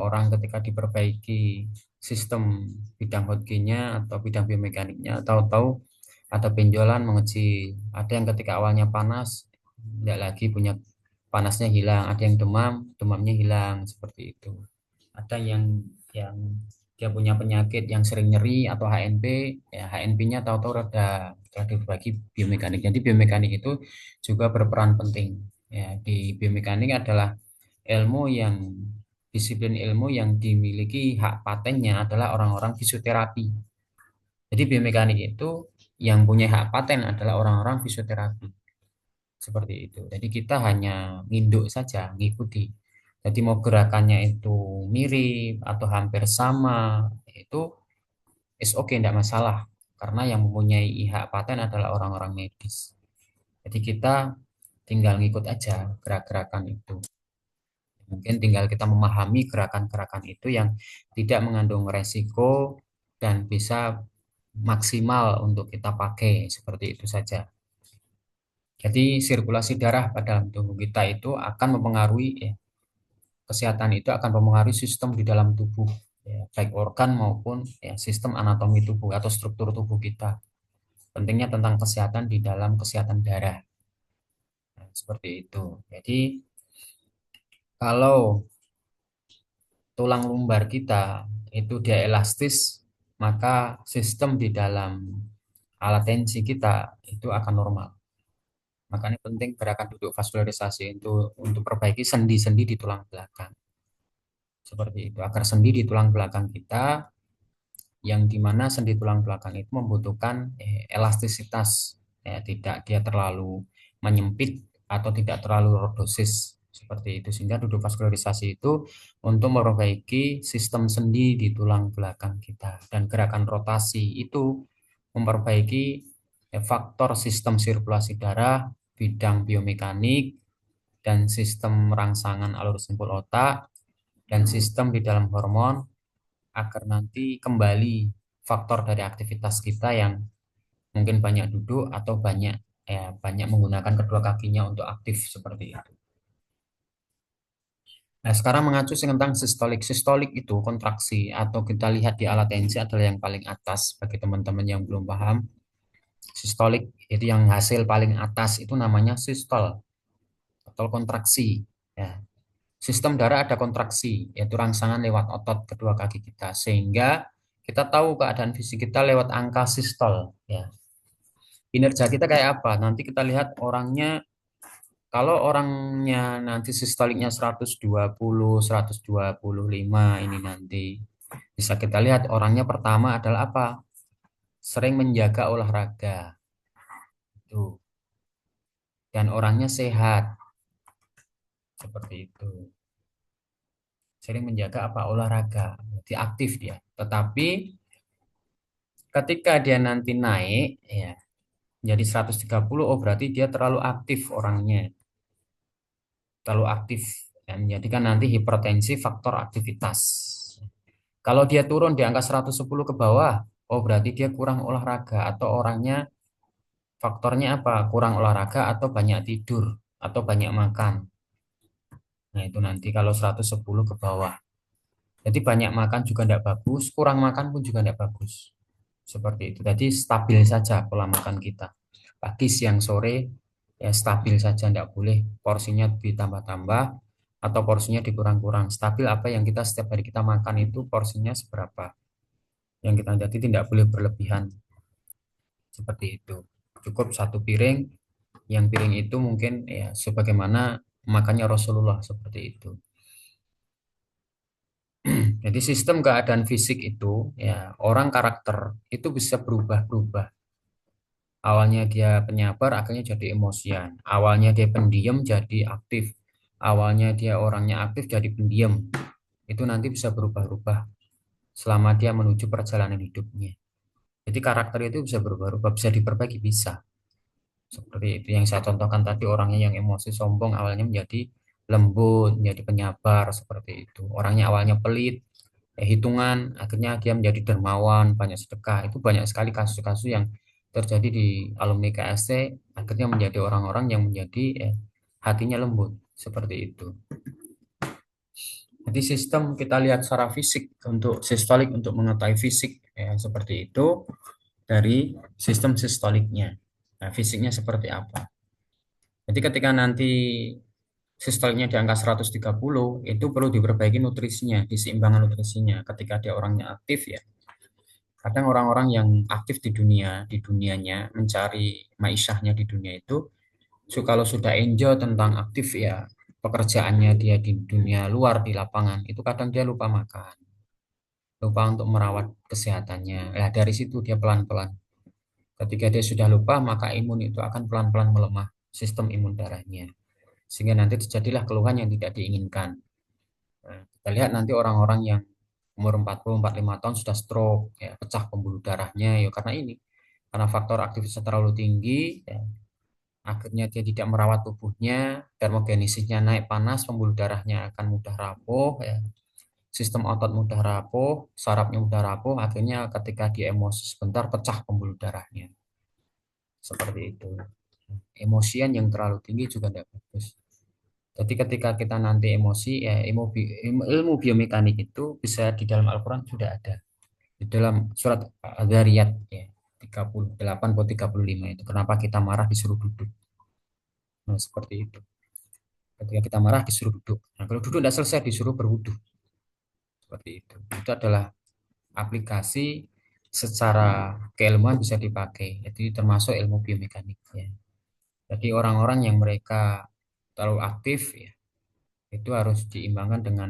diperbaiki sistem bidang Hodgkinnya atau bidang biomekaniknya, tahu-tahu ada benjolan mengecil, ada yang ketika awalnya panas tidak lagi punya, panasnya hilang, ada yang demam, demamnya hilang seperti itu. Ada yang dia punya penyakit yang sering nyeri atau HNP, ya HNP-nya tahu-tahu reda setelah dibagi biomekanik. Jadi biomekanik itu juga berperan penting. Ya, di biomekanik adalah ilmu yang disiplin ilmu yang dimiliki hak patennya adalah orang-orang fisioterapi. Jadi biomekanik itu yang punya hak paten adalah orang-orang fisioterapi. Seperti itu. Jadi kita hanya nginduk saja, ngikuti. Jadi mau gerakannya itu mirip atau hampir sama, itu is oke, tidak masalah. Karena yang mempunyai hak paten adalah orang-orang medis. Jadi kita tinggal ngikut aja gerak-gerakan itu. Mungkin tinggal kita memahami gerakan-gerakan itu yang tidak mengandung resiko dan bisa maksimal untuk kita pakai seperti itu saja. Jadi sirkulasi darah pada dalam tubuh kita itu akan mempengaruhi kesehatan itu akan mempengaruhi sistem di dalam tubuh ya, baik organ maupun ya, sistem anatomi tubuh atau struktur tubuh kita. Pentingnya tentang kesehatan di dalam kesehatan darah. Nah, seperti itu. Jadi kalau tulang lumbar kita itu dia elastis, maka sistem di dalam alat tensi kita itu akan normal. Makanya penting gerakan duduk vaskularisasi itu untuk perbaiki sendi-sendi di tulang belakang. Seperti itu, agar sendi di tulang belakang kita yang dimana sendi tulang belakang itu membutuhkan elastisitas, ya, tidak dia terlalu menyempit atau tidak terlalu lordosis seperti itu sehingga duduk vaskularisasi itu untuk memperbaiki sistem sendi di tulang belakang kita dan gerakan rotasi itu memperbaiki faktor sistem sirkulasi darah, bidang biomekanik dan sistem rangsangan alur simpul otak, dan sistem di dalam hormon agar nanti kembali faktor dari aktivitas kita yang mungkin banyak duduk atau banyak menggunakan kedua kakinya untuk aktif seperti itu. Nah, sekarang mengacu tentang sistolik. Sistolik itu kontraksi atau kita lihat di alat tensi adalah yang paling atas bagi teman-teman yang belum paham. Sistolik itu yang hasil paling atas itu namanya sistol atau kontraksi. Ya. Sistem darah ada kontraksi, yaitu rangsangan lewat otot kedua kaki kita, sehingga kita tahu keadaan fisik kita lewat angka sistol. Ya. Kinerja kita kayak apa? Nanti kita lihat orangnya, kalau orangnya nanti sistoliknya 120, 125 ini nanti bisa kita lihat orangnya pertama adalah apa? Sering menjaga olahraga. Tuh. Dan orangnya sehat seperti itu. Sering menjaga apa? Olahraga. Jadi aktif dia. Tetapi ketika dia nanti naik ya jadi 130, oh berarti dia terlalu aktif orangnya. Terlalu aktif dan menjadikan nanti hipertensi faktor aktivitas. Kalau dia turun di angka 110 ke bawah, oh berarti dia kurang olahraga atau orangnya faktornya apa? Kurang olahraga atau banyak tidur atau banyak makan. Nah, itu nanti kalau 110 ke bawah. Jadi banyak makan juga tidak bagus, kurang makan pun juga tidak bagus. Seperti itu. Jadi stabil saja pola makan kita. Pagi, siang, sore ya stabil saja, tidak boleh porsinya ditambah-tambah atau porsinya dikurang-kurang. Stabil apa yang kita setiap hari kita makan itu porsinya seberapa. Yang kita jadi tidak boleh berlebihan seperti itu. Cukup satu piring, yang piring itu mungkin ya sebagaimana makannya Rasulullah seperti itu. Jadi sistem keadaan fisik itu ya orang karakter itu bisa berubah-ubah. Awalnya dia penyabar, akhirnya jadi emosian. Awalnya dia pendiam jadi aktif. Awalnya dia orangnya aktif jadi pendiam. Itu nanti bisa berubah-ubah selama dia menuju perjalanan hidupnya. Jadi karakter itu bisa berubah-ubah, bisa diperbaiki, bisa. Seperti itu yang saya contohkan tadi, orangnya yang emosi sombong awalnya menjadi lembut, menjadi penyabar seperti itu. Orangnya awalnya pelit, hitungan, akhirnya dia menjadi dermawan, banyak sedekah. Itu banyak sekali kasus-kasus yang terjadi di alumni KST, akhirnya menjadi orang-orang yang menjadi hatinya lembut, seperti itu. Jadi sistem kita lihat secara fisik untuk sistolik untuk mengetahui fisik ya, seperti itu dari sistem sistoliknya. Nah, fisiknya seperti apa? Jadi ketika nanti sistoliknya di angka 130, itu perlu diperbaiki nutrisinya, diseimbangan nutrisinya. Ketika dia orangnya aktif ya, kadang orang-orang yang aktif di dunianya, mencari maisyahnya di dunia itu, kalau sudah enjoy tentang aktif ya, pekerjaannya dia di dunia luar, di lapangan, itu kadang dia lupa makan, lupa untuk merawat kesehatannya. Nah, dari situ dia pelan-pelan. Ketika dia sudah lupa, maka imun itu akan pelan-pelan melemah, sistem imun darahnya. Sehingga nanti terjadilah keluhan yang tidak diinginkan. Nah, kita lihat nanti orang-orang yang umur 40, 45 tahun sudah stroke, ya, pecah pembuluh darahnya, ya karena ini. Karena faktor aktivitas terlalu tinggi, ya, akhirnya dia tidak merawat tubuhnya, termogenesisnya naik panas, pembuluh darahnya akan mudah rapuh, ya. Sistem otot mudah rapuh, sarafnya mudah rapuh, akhirnya ketika dia emosi sebentar pecah pembuluh darahnya. Seperti itu. Emosian yang terlalu tinggi juga tidak bagus. Jadi ketika kita nanti emosi, ya ilmu biomekanik itu bisa di dalam Al-Quran sudah ada. Di dalam surat Al-Dzariyat ya, 38 atau 35 itu. Kenapa kita marah disuruh duduk. Nah, seperti itu. Ketika kita marah disuruh duduk. Nah, kalau duduk tidak selesai disuruh berwudu. Seperti itu. Itu adalah aplikasi secara keilmuan bisa dipakai. Jadi termasuk ilmu biomekanik ya. Jadi orang-orang yang mereka terlalu aktif ya, itu harus diimbangkan dengan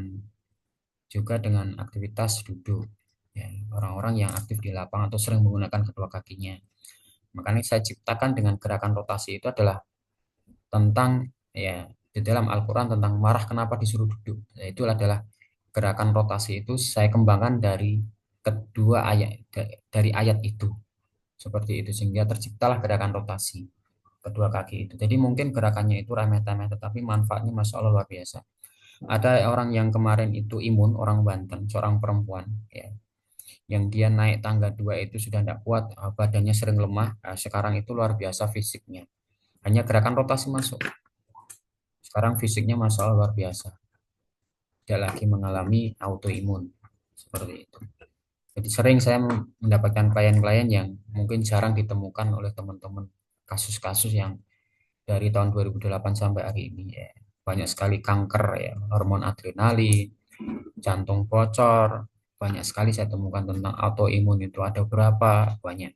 juga dengan aktivitas duduk. Ya, orang-orang yang aktif di lapangan atau sering menggunakan kedua kakinya. Makanya saya ciptakan dengan gerakan rotasi itu adalah tentang ya di dalam Al-Quran tentang marah kenapa disuruh duduk. Ya, itu adalah gerakan rotasi itu saya kembangkan dari kedua ayat dari ayat itu seperti itu sehingga terciptalah gerakan rotasi. kedua kaki itu. Jadi mungkin gerakannya itu remeh-temeh, tetapi manfaatnya Masya Allah luar biasa. Ada orang yang kemarin itu imun, orang Banten, seorang perempuan, ya, yang dia naik tangga 2 itu sudah tidak kuat, badannya sering lemah. Nah, sekarang itu luar biasa fisiknya. Hanya gerakan rotasi masuk. Sekarang fisiknya Masya Allah luar biasa. Tidak lagi mengalami autoimun. Seperti itu. Jadi sering saya mendapatkan klien-klien yang mungkin jarang ditemukan oleh teman-teman. Kasus-kasus yang dari tahun 2008 sampai hari ini, ya. Banyak sekali kanker, ya, hormon adrenalin, jantung bocor, banyak sekali saya temukan tentang autoimun itu ada berapa banyak.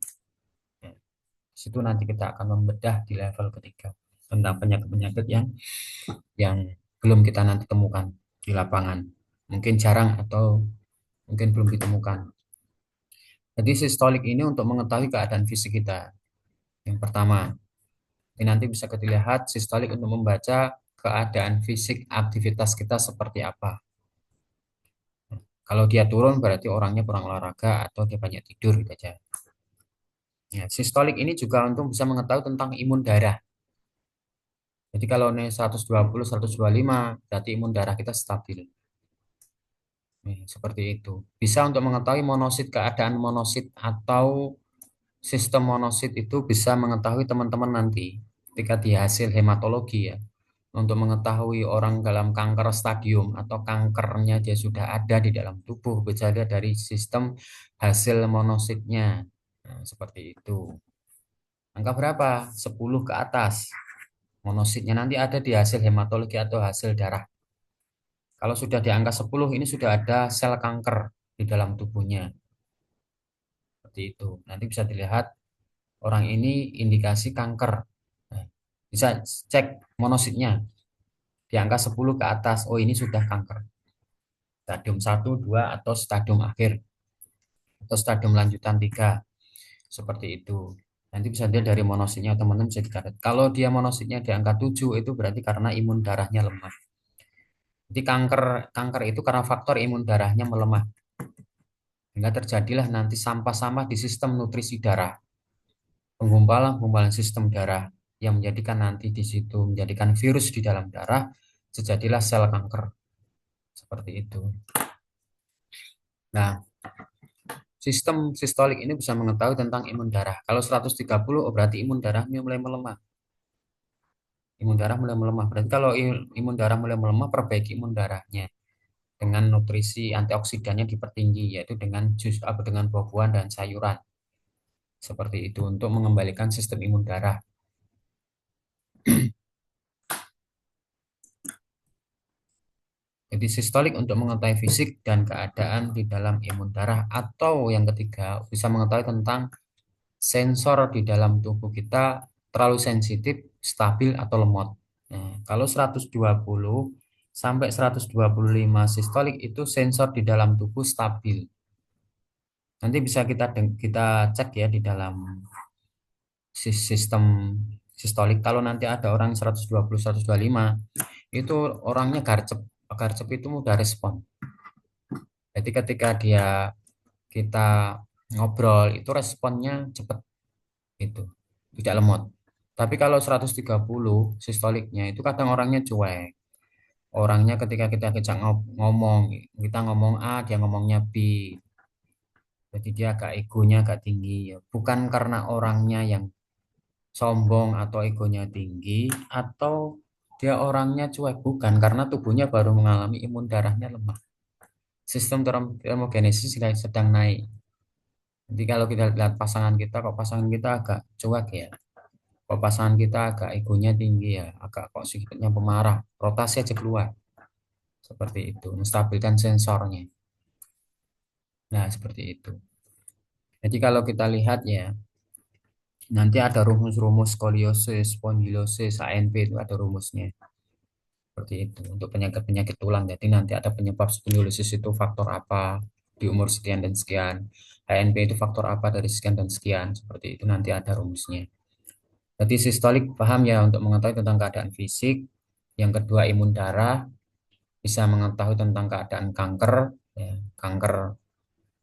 Ya. Di situ nanti kita akan membedah di level ketiga tentang penyakit-penyakit yang belum kita nanti temukan di lapangan. Mungkin jarang atau mungkin belum ditemukan. Jadi sistolik ini untuk mengetahui keadaan fisik kita. Yang pertama, ini nanti bisa kita lihat sistolik untuk membaca keadaan fisik aktivitas kita seperti apa. Kalau dia turun berarti orangnya kurang olahraga atau dia banyak tidur gitu aja. Ya, sistolik ini juga untuk bisa mengetahui tentang imun darah. Jadi kalau ini 120, 125 berarti imun darah kita stabil. Seperti itu. Bisa untuk mengetahui monosit, keadaan monosit atau sistem monosit itu bisa mengetahui teman-teman nanti ketika di hasil hematologi, ya. Untuk mengetahui orang dalam kanker stadium atau kankernya dia sudah ada di dalam tubuh, bisa lihat dari sistem hasil monositnya. Nah, seperti itu. Angka berapa? 10 ke atas. Monositnya nanti ada di hasil hematologi atau hasil darah. Kalau sudah di angka 10 ini sudah ada sel kanker di dalam tubuhnya. Seperti itu. Nanti bisa dilihat orang ini indikasi kanker. Nah, bisa cek monositnya di angka 10 ke atas. Oh, ini sudah kanker. Stadium 1, 2 atau stadium akhir atau stadium lanjutan 3. Seperti itu. Nanti bisa dilihat dari monositnya teman-teman bisa dikaret. Kalau dia monositnya di angka 7 itu berarti karena imun darahnya lemah. Jadi kanker kanker itu karena faktor imun darahnya melemah. Sehingga terjadilah nanti sampah-sampah di sistem nutrisi darah. Penggumpalan-penggumpalan sistem darah yang menjadikan nanti di situ menjadikan virus di dalam darah, terjadilah sel kanker. Seperti itu. Nah, sistem sistolik ini bisa mengetahui tentang imun darah. Kalau 130, oh berarti imun darahnya mulai melemah. Imun darah mulai melemah. Berarti kalau imun darah mulai melemah, perbaiki imun darahnya dengan nutrisi antioksidannya dipertinggi, yaitu dengan jus atau dengan buah-buahan dan sayuran. Seperti itu untuk mengembalikan sistem imun darah. Jadi sistolik untuk mengetahui fisik dan keadaan di dalam imun darah, atau yang ketiga bisa mengetahui tentang sensor di dalam tubuh kita terlalu sensitif, stabil atau lemot. Nah, kalau 120 sampai 125 sistolik itu sensor di dalam tubuh stabil. Nanti bisa kita cek ya di dalam sistem sistolik. Kalau nanti ada orang 120, 125 itu orangnya garcep. Garcep itu mudah respon. Jadi ketika kita ngobrol itu responnya cepat itu, tidak lemot. Tapi kalau 130 sistoliknya itu kadang orangnya cuek. Orangnya ketika kita ajak ngomong, kita ngomong A, dia ngomongnya B. Jadi dia agak egonya agak tinggi, ya. Bukan karena orangnya yang sombong atau egonya tinggi, atau dia orangnya cuek, bukan karena tubuhnya baru mengalami imun darahnya lemah. Sistem termogenesis sedang naik. Jadi kalau kita lihat pasangan kita, kok pasangan kita agak cuek ya, kok pasangan kita agak egonya tinggi ya, agak kok sikapnya pemarah, rotasi aja keluar. Seperti itu, menstabilkan sensornya. Nah, seperti itu. Jadi kalau kita lihat ya, nanti ada rumus-rumus skoliosis, spondylosis, ANP itu ada rumusnya. Seperti itu untuk penyakit-penyakit tulang. Jadi nanti ada penyebab spondylosis itu faktor apa di umur sekian dan sekian. ANP itu faktor apa dari sekian dan sekian. Seperti itu nanti ada rumusnya. Jadi sistolik paham ya untuk mengetahui tentang keadaan fisik. Yang kedua imun darah, bisa mengetahui tentang keadaan kanker, ya, kanker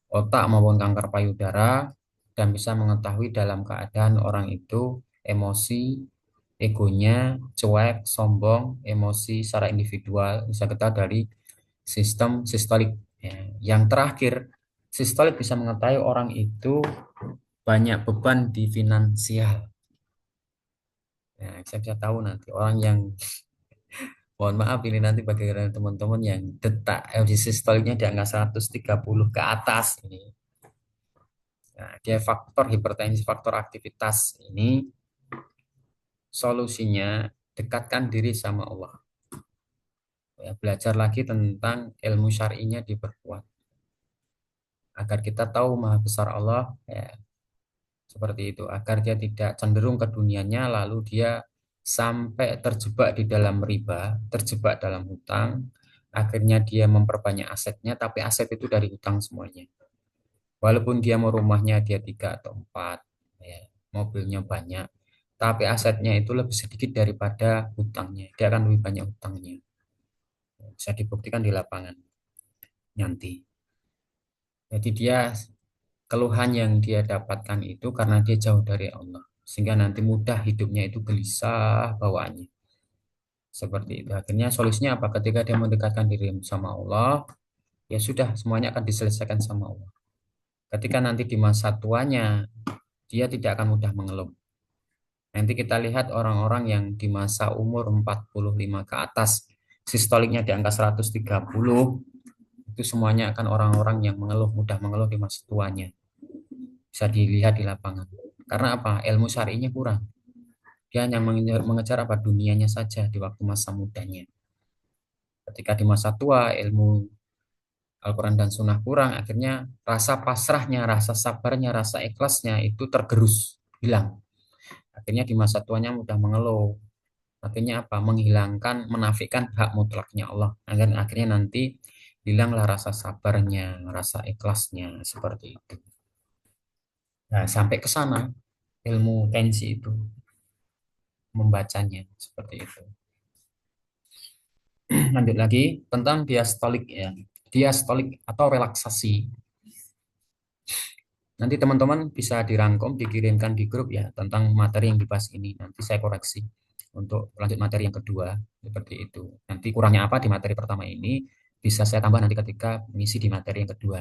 otak maupun kanker payudara, dan bisa mengetahui dalam keadaan orang itu emosi, egonya cuek, sombong, emosi secara individual bisa kita dari sistem sistolik. Ya. Yang terakhir, sistolik bisa mengetahui orang itu banyak beban di finansial. Ya, saya bisa tahu nanti orang yang, mohon maaf ini nanti bagi teman-teman yang detak LG sistoliknya di angka 130 ke atas ini. Nah, dia faktor hipertensi, faktor aktivitas ini solusinya dekatkan diri sama Allah. Ya, belajar lagi tentang ilmu syar'inya diperkuat agar kita tahu maha besar Allah, ya, seperti itu, agar dia tidak cenderung ke dunianya lalu dia sampai terjebak di dalam riba, terjebak dalam hutang, akhirnya dia memperbanyak asetnya tapi aset itu dari hutang semuanya. Walaupun dia mau rumahnya dia 3 atau 4, ya, mobilnya banyak, tapi asetnya itu lebih sedikit daripada hutangnya, dia akan lebih banyak hutangnya. Bisa dibuktikan di lapangan nanti. Jadi dia, keluhan yang dia dapatkan itu karena dia jauh dari Allah. Sehingga nanti mudah hidupnya itu gelisah bawaannya. Seperti itu. Akhirnya solusinya apa? Ketika dia mendekatkan diri sama Allah, ya sudah semuanya akan diselesaikan sama Allah. Ketika nanti di masa tuanya, dia tidak akan mudah mengeluh. Nanti kita lihat orang-orang yang di masa umur 45 ke atas, sistoliknya di angka 130, itu semuanya akan orang-orang yang mengeluh, mudah mengeluh di masa tuanya. Bisa dilihat di lapangan. Karena apa? Ilmu syar'inya kurang. Dia hanya mengejar apa? Dunianya saja di waktu masa mudanya. Ketika di masa tua, ilmu Al-Quran dan Sunnah kurang, akhirnya rasa pasrahnya, rasa sabarnya, rasa ikhlasnya itu tergerus, hilang. Akhirnya di masa tuanya mudah mengeluh. Akhirnya apa? Menghilangkan, menafikan hak mutlaknya Allah. Akhirnya nanti hilanglah rasa sabarnya, rasa ikhlasnya, seperti itu. Nah, sampai ke sana ilmu tensi itu membacanya seperti itu. Lanjut lagi tentang diastolik ya. Diastolik atau relaksasi. Nanti teman-teman bisa dirangkum, dikirimkan di grup ya tentang materi yang dibahas ini. Nanti saya koreksi untuk lanjut materi yang kedua seperti itu. Nanti kurangnya apa di materi pertama ini bisa saya tambah nanti ketika mengisi di materi yang kedua.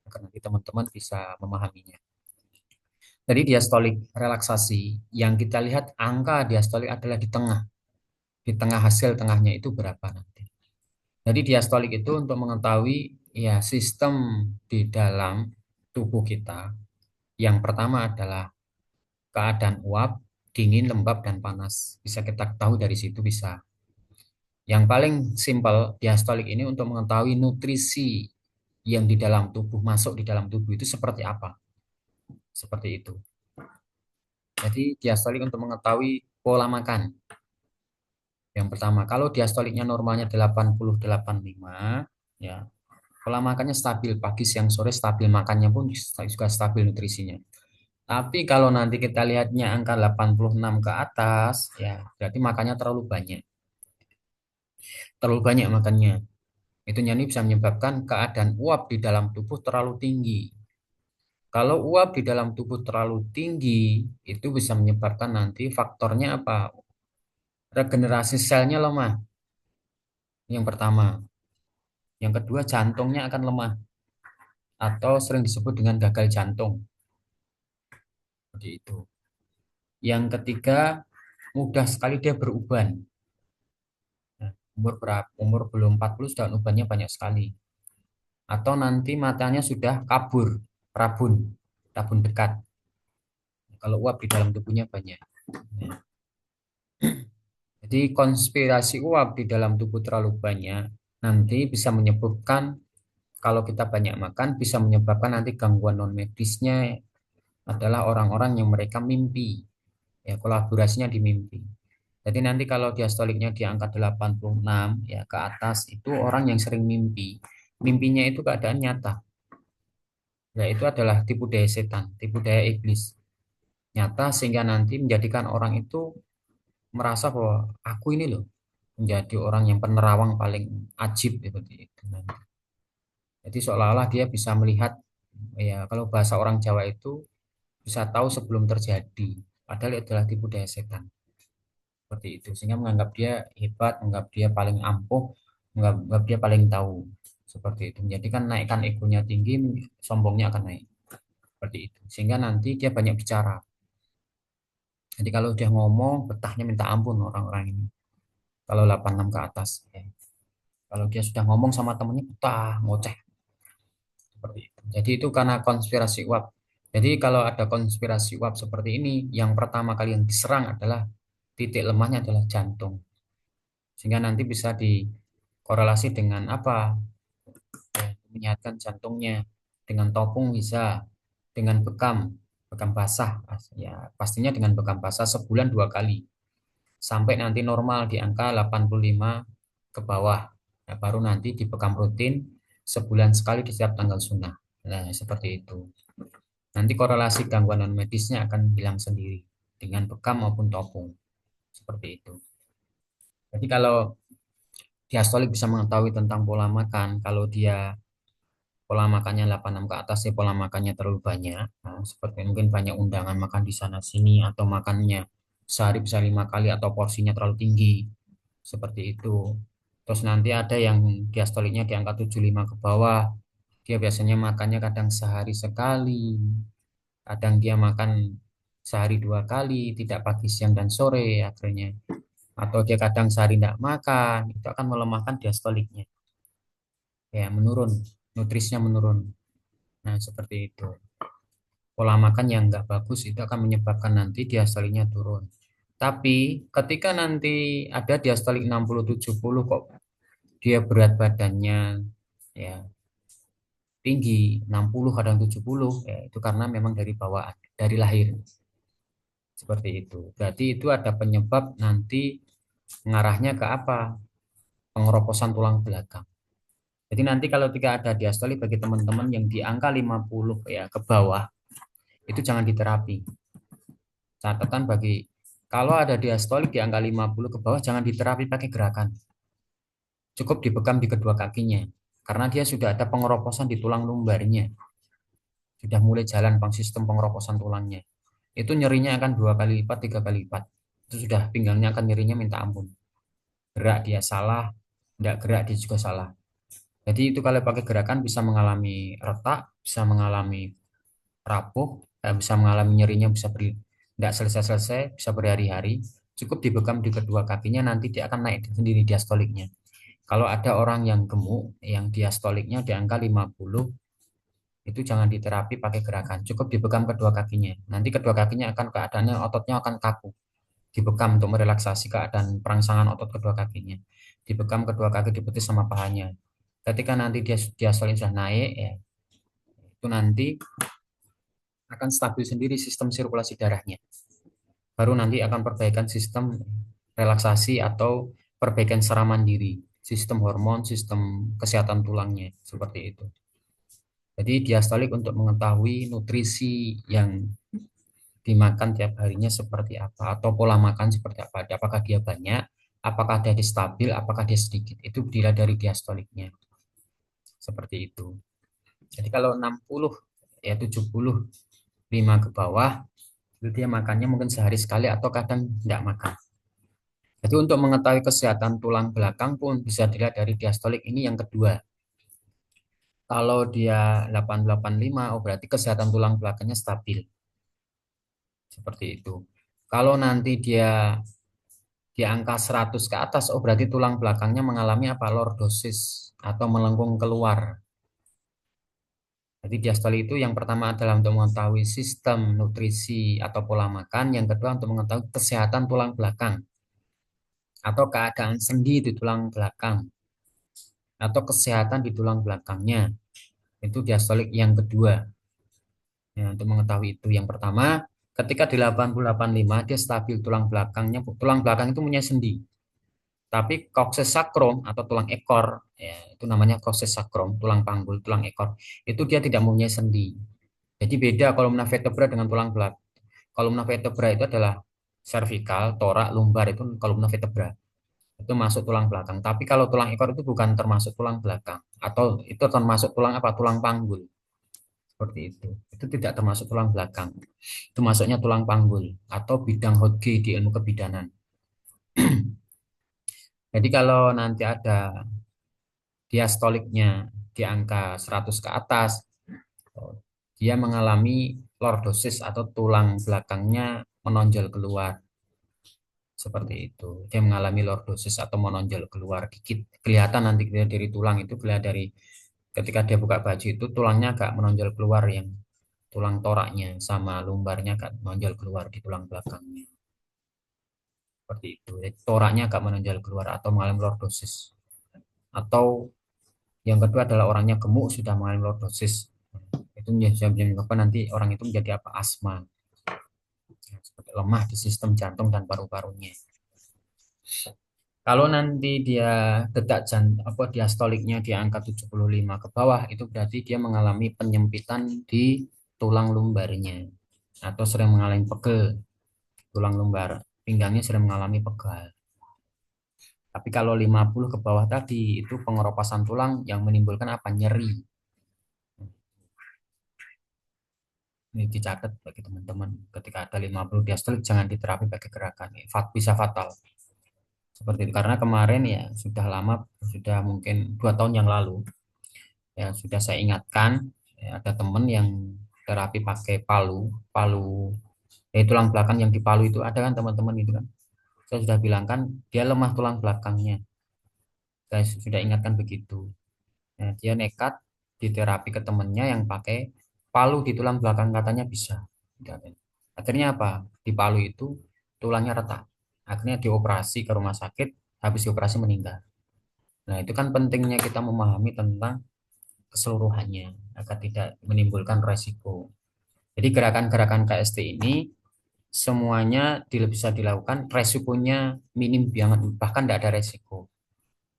Agar nanti teman-teman bisa memahaminya. Jadi diastolik relaksasi yang kita lihat angka diastolik adalah di tengah. Di tengah hasil tengahnya itu berapa nanti. Jadi diastolik itu untuk mengetahui ya sistem di dalam tubuh kita. Yang pertama adalah keadaan uap, dingin, lembab, dan panas. Bisa kita tahu dari situ bisa. Yang paling simpel diastolik ini untuk mengetahui nutrisi yang di dalam tubuh, masuk di dalam tubuh itu seperti apa. Seperti itu. Jadi diastolik untuk mengetahui pola makan. Yang pertama, kalau diastoliknya normalnya 80-85, ya pola makannya stabil, pagi, siang, sore stabil, makannya pun juga stabil nutrisinya. Tapi kalau nanti kita lihatnya angka 86 ke atas, ya berarti makannya terlalu banyak. Terlalu banyak makannya. Itu jadi bisa menyebabkan keadaan uap di dalam tubuh terlalu tinggi. Kalau uap di dalam tubuh terlalu tinggi, itu bisa menyebabkan nanti faktornya apa? Regenerasi selnya lemah. Yang pertama. Yang kedua, jantungnya akan lemah atau sering disebut dengan gagal jantung. Seperti itu. Yang ketiga, mudah sekali dia beruban. Nah, umur berapa? Umur belum 40 sudah ubannya banyak sekali. Atau nanti matanya sudah kabur, rabun, rabun dekat. Kalau uap di dalam tubuhnya banyak. Nah, jadi konspirasi uap di dalam tubuh terlalu banyak nanti bisa menyebabkan kalau kita banyak makan bisa menyebabkan nanti gangguan non medisnya adalah orang-orang yang mereka mimpi, ya kolaborasinya di mimpi. Jadi nanti kalau diastoliknya di angka 86 ya ke atas itu orang yang sering mimpi. Mimpinya itu keadaan nyata. Ya itu adalah tipu daya setan, tipu daya iblis. Nyata sehingga nanti menjadikan orang itu merasa bahwa aku ini loh menjadi orang yang penerawang paling ajib seperti itu. Jadi seolah-olah dia bisa melihat ya kalau bahasa orang Jawa itu bisa tahu sebelum terjadi. Padahal itu adalah tipu daya setan. seperti itu. Sehingga menganggap dia hebat, menganggap dia paling ampuh, menganggap dia paling tahu. Seperti itu. Jadi kan naikkan egonya tinggi, sombongnya akan naik. Seperti itu. Sehingga nanti dia banyak bicara. Jadi kalau dia ngomong, betahnya minta ampun orang-orang ini. Kalau 86 ke atas. Ya. Kalau dia sudah ngomong sama temennya, betah, ngoceh. Seperti itu. Jadi itu karena konspirasi uap. Jadi kalau ada konspirasi uap seperti ini, yang pertama kali yang diserang adalah titik lemahnya adalah jantung. Sehingga nanti bisa dikorelasi dengan apa? Ya, menyehatkan jantungnya. Dengan topung bisa, dengan bekam basah. Ya, pastinya dengan bekam basah sebulan 2 kali. Sampai nanti normal di angka 85 ke bawah. Nah, baru nanti di bekam rutin sebulan sekali di setiap tanggal sunnah. Nah, seperti itu. Nanti korelasi gangguan non medisnya akan hilang sendiri dengan bekam maupun topung. Seperti itu. Jadi kalau diastolik bisa mengetahui tentang pola makan, kalau dia pola makannya 86 ke atas ya pola makannya terlalu banyak. Nah, seperti mungkin banyak undangan makan di sana sini atau makannya sehari bisa 5 kali atau porsinya terlalu tinggi. Seperti itu. Terus nanti ada yang diastoliknya di angka 75 ke bawah. Dia biasanya makannya kadang sehari sekali, kadang dia makan sehari 2 kali, tidak pagi, siang, dan sore akhirnya. Atau dia kadang sehari tidak makan, itu akan melemahkan diastoliknya. Ya, menurun, nutrisinya menurun. Nah, seperti itu. Pola makan yang nggak bagus itu akan menyebabkan nanti diastoliknya turun. Tapi ketika nanti ada diastolik 60-70 kok dia berat badannya ya tinggi 60 kadang 70 ya itu karena memang dari bawaan, dari lahir. Seperti itu. Berarti itu ada penyebab nanti mengarahnya ke apa? Pengeroposan tulang belakang. Jadi nanti kalau tidak ada diastolik bagi teman-teman yang di angka 50 ya ke bawah, itu jangan diterapi. Catatan bagi kalau ada diastolik di angka 50 ke bawah, jangan diterapi pakai gerakan. Cukup dibekam di kedua kakinya. Karena dia sudah ada pengeroposan di tulang lumbarnya. Sudah mulai jalan sistem pengeroposan tulangnya. Itu nyerinya akan 2 kali lipat, 3 kali lipat. Itu sudah pinggangnya akan nyerinya minta ampun. Gerak dia salah, tidak gerak dia juga salah. Jadi itu kalau pakai gerakan bisa mengalami retak, bisa mengalami rapuh, bisa mengalami nyerinya bisa beri, tidak selesai-selesai, bisa berhari-hari. Cukup dibekam di kedua kakinya, nanti dia akan naik sendiri diastoliknya. Kalau ada orang yang gemuk, yang diastoliknya di angka 50, itu jangan diterapi pakai gerakan. Cukup dibekam kedua kakinya. Nanti kedua kakinya akan keadaannya ototnya akan kaku. Dibekam untuk merelaksasi keadaan perangsangan otot kedua kakinya. Dibekam kedua kaki diputus sama pahanya. Ketika nanti dia diastolik sudah naik, ya, itu nanti akan stabil sendiri sistem sirkulasi darahnya. Baru nanti akan perbaikan sistem relaksasi atau perbaikan secara mandiri, sistem hormon, sistem kesehatan tulangnya, seperti itu. Jadi diastolik untuk mengetahui nutrisi yang dimakan tiap harinya seperti apa, atau pola makan seperti apa, apakah dia banyak, apakah dia stabil, apakah dia sedikit, itu dilihat dari diastoliknya, seperti itu. Jadi kalau 60 ya 75 ke bawah, itu dia makannya mungkin sehari sekali atau kadang tidak makan. Jadi untuk mengetahui kesehatan tulang belakang pun bisa dilihat dari diastolik ini yang kedua. Kalau dia 885, oh berarti kesehatan tulang belakangnya stabil. Seperti itu. Kalau nanti dia di angka 100 ke atas, oh berarti tulang belakangnya mengalami apa? Lordosis atau melengkung keluar. Jadi diastoli itu yang pertama adalah untuk mengetahui sistem nutrisi atau pola makan, yang kedua untuk mengetahui kesehatan tulang belakang atau keadaan sendi di tulang belakang atau kesehatan di tulang belakangnya. Itu diastolik yang kedua. Ya, untuk mengetahui itu yang pertama, ketika di 80-85 dia stabil tulang belakangnya, tulang belakang itu punya sendi. Tapi coccyx sacrum atau tulang ekor, ya, itu namanya coccyx sacrum, tulang panggul, tulang ekor, itu dia tidak mempunyai sendi. Jadi beda kolumna vertebra dengan tulang belakang. Kolumna vertebra itu adalah cervical, torak, lumbar itu kolumna vertebra. Itu masuk tulang belakang. Tapi kalau tulang ekor itu bukan termasuk tulang belakang, atau itu termasuk tulang apa? Tulang panggul. Seperti itu. Itu tidak termasuk tulang belakang. Itu masuknya tulang panggul atau bidang Hodge di ilmu kebidanan. Jadi kalau nanti ada diastoliknya di angka 100 ke atas, dia mengalami lordosis atau tulang belakangnya menonjol keluar. Seperti itu. Dia mengalami lordosis atau menonjol keluar dikit. Kelihatan nanti dari tulang itu, kelihatan dari ketika dia buka baju itu tulangnya agak menonjol keluar, yang tulang toraknya sama lumbarnya agak menonjol keluar di tulang belakangnya. Seperti itu. Jadi, toraknya agak menonjol keluar atau mengalami lordosis. Atau yang kedua adalah orangnya gemuk sudah mengalami lordosis. Itu menyebabkan nanti orang itu menjadi apa? Asma. Seperti lemah di sistem jantung dan paru-parunya. Kalau nanti dia detak apa diastoliknya di angka 75 ke bawah, itu berarti dia mengalami penyempitan di tulang lumbarnya atau sering mengalami pegel tulang lumbar, pinggangnya sering mengalami pegal. Tapi kalau 50 ke bawah tadi itu pengeropasan tulang yang menimbulkan apa? Nyeri. Ini dicatat bagi teman-teman. Ketika ada 50 diastolik jangan diterapi pakai gerakan. Bisa fatal. Seperti itu. Karena kemarin ya sudah lama, sudah mungkin 2 tahun yang lalu, ya sudah saya ingatkan, ya, ada teman yang terapi pakai palu, palu, tulang belakang yang dipalu itu ada kan teman-teman itu kan. Saya sudah bilang kan dia lemah tulang belakangnya. Saya sudah ingatkan begitu. Nah, dia nekat diterapi ke temannya yang pakai palu di tulang belakang, katanya bisa. Akhirnya apa? Di palu itu tulangnya retak. Akhirnya dioperasi ke rumah sakit, habis dioperasi meninggal. Nah, itu kan pentingnya kita memahami tentang keseluruhannya agar tidak menimbulkan resiko. Jadi gerakan-gerakan KST ini semuanya bisa dilakukan, resikonya minim banget, bahkan tidak ada resiko.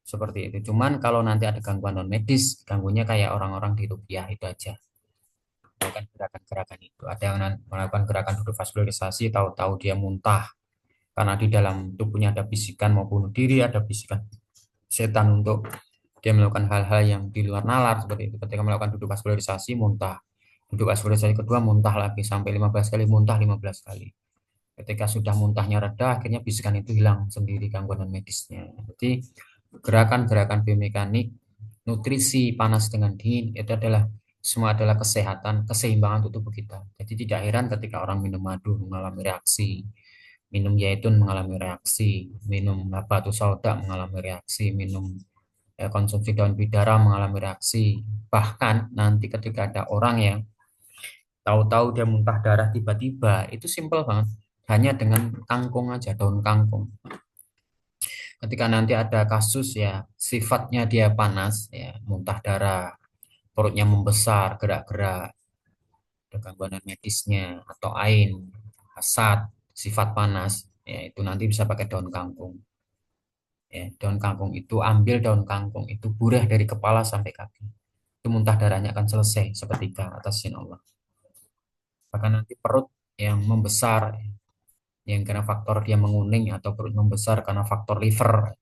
Seperti itu. Cuman kalau nanti ada gangguan non medis, gangguannya kayak orang-orang di rupiah itu aja. Melakukan gerakan-gerakan itu. Ada yang melakukan gerakan hidrovaskularisasi, tahu-tahu dia muntah karena di dalam tubuhnya ada bisikan mau bunuh diri, ada bisikan setan untuk dia melakukan hal-hal yang di luar nalar seperti itu. Ketika melakukan duduk vaskularisasi muntah, duduk vaskularisasi kedua muntah lagi sampai 15 kali, muntah 15 kali. Ketika sudah muntahnya reda, akhirnya bisikan itu hilang sendiri gangguan medisnya. Jadi gerakan-gerakan biomekanik, nutrisi panas dengan dingin itu adalah semua adalah kesehatan, keseimbangan untuk tubuh kita. Jadi tidak heran ketika orang minum madu mengalami reaksi, minum zaitun mengalami reaksi, minum batu sauda mengalami reaksi, minum konsumsi daun bidara mengalami reaksi. Bahkan nanti ketika ada orang yang tahu-tahu dia muntah darah tiba-tiba, itu simpel banget. Hanya dengan kangkung aja, daun kangkung. Ketika nanti ada kasus ya sifatnya dia panas, ya muntah darah, perutnya membesar, gerak-gerak, ada gangguan medisnya atau ain, hasad, sifat panas, ya itu nanti bisa pakai daun kangkung. Ya, daun kangkung itu ambil daun kangkung itu burai dari kepala sampai kaki. Itu muntah darahnya akan selesai seketika atas izin Allah. Bahkan nanti perut yang membesar, yang karena faktor dia menguning atau perut membesar karena faktor liver,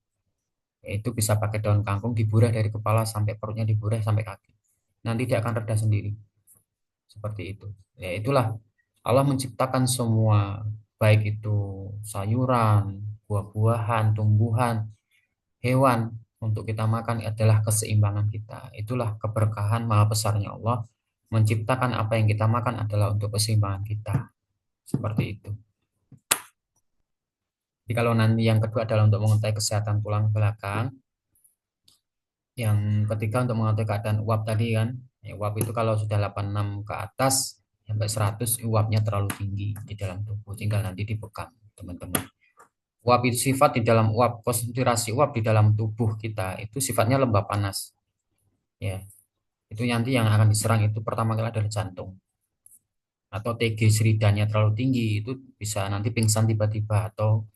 itu bisa pakai daun kangkung diburai dari kepala sampai perutnya diburai sampai kaki. Nanti dia akan reda sendiri. Seperti itu. Ya itulah Allah menciptakan semua, baik itu sayuran, buah-buahan, tumbuhan, hewan untuk kita makan adalah keseimbangan kita. Itulah keberkahan maha besarnya Allah. Menciptakan apa yang kita makan adalah untuk keseimbangan kita. Seperti itu. Jadi kalau nanti yang kedua adalah untuk mengetahui kesehatan tulang belakang. Yang ketiga untuk mengetahui keadaan uap tadi kan. Ya, uap itu kalau sudah 86 ke atas sampai 100 uapnya terlalu tinggi di dalam tubuh. Tinggal nanti dibekam teman-teman. Uap itu sifat di dalam uap, konsentrasi uap di dalam tubuh kita itu sifatnya lembab panas. Ya, itu nanti yang akan diserang itu pertama kali adalah jantung. Atau TG seridanya terlalu tinggi itu bisa nanti pingsan tiba-tiba atau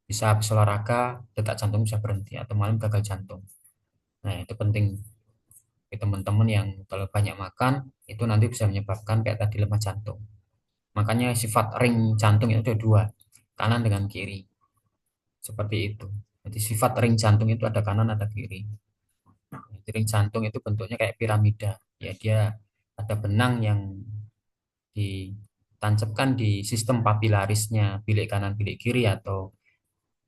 bisa habis olahraga detak jantung bisa berhenti atau malam gagal jantung. Nah, itu penting bagi teman-teman yang kalau banyak makan itu nanti bisa menyebabkan kayak tadi lemah jantung. Makanya sifat ring jantung itu ada dua, kanan dengan kiri. Seperti itu. Jadi sifat ring jantung itu ada kanan ada kiri. Jadi ring jantung itu bentuknya kayak piramida. Ya dia ada benang yang ditancapkan di sistem papilarisnya, bilik kanan, bilik kiri atau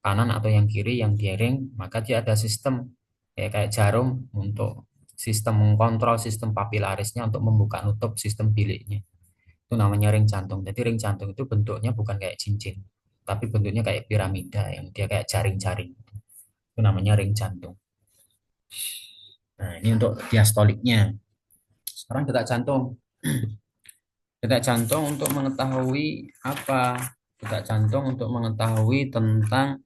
kanan atau yang kiri yang di ring, maka dia ada sistem kayak jarum untuk sistem mengkontrol sistem papilarisnya untuk membuka nutup sistem biliknya. Itu namanya ring jantung. Jadi ring jantung itu bentuknya bukan kayak cincin, tapi bentuknya kayak piramida yang dia kayak jaring-jaring. Itu namanya ring jantung. Nah, ini untuk diastoliknya. Sekarang detak jantung. Detak jantung untuk mengetahui apa? Detak jantung untuk mengetahui tentang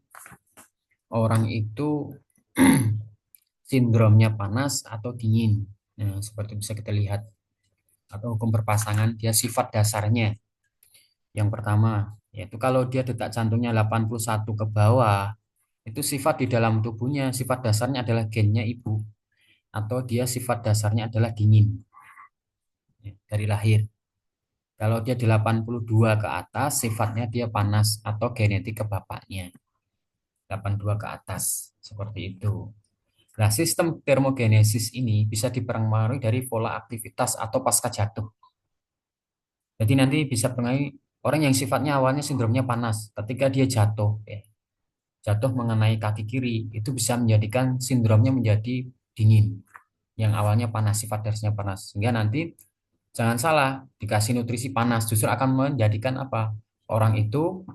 orang itu sindromnya panas atau dingin. Nah, seperti bisa kita lihat atau hukum berpasangan, dia sifat dasarnya. Yang pertama, yaitu kalau dia detak jantungnya 81 ke bawah, itu sifat di dalam tubuhnya, sifat dasarnya adalah gennya ibu, atau dia sifat dasarnya adalah dingin dari lahir. Kalau dia 82 ke atas, sifatnya dia panas atau genetik ke bapaknya. 82 ke atas, seperti itu. Nah, sistem termogenesis ini bisa dipengaruhi dari pola aktivitas atau pasca jatuh. Jadi nanti bisa pengaruhi orang yang sifatnya awalnya sindromnya panas, ketika dia jatuh, jatuh mengenai kaki kiri, itu bisa menjadikan sindromnya menjadi dingin, yang awalnya panas, sifat dasarnya panas. Sehingga nanti jangan salah, dikasih nutrisi panas, justru akan menjadikan apa? Orang itu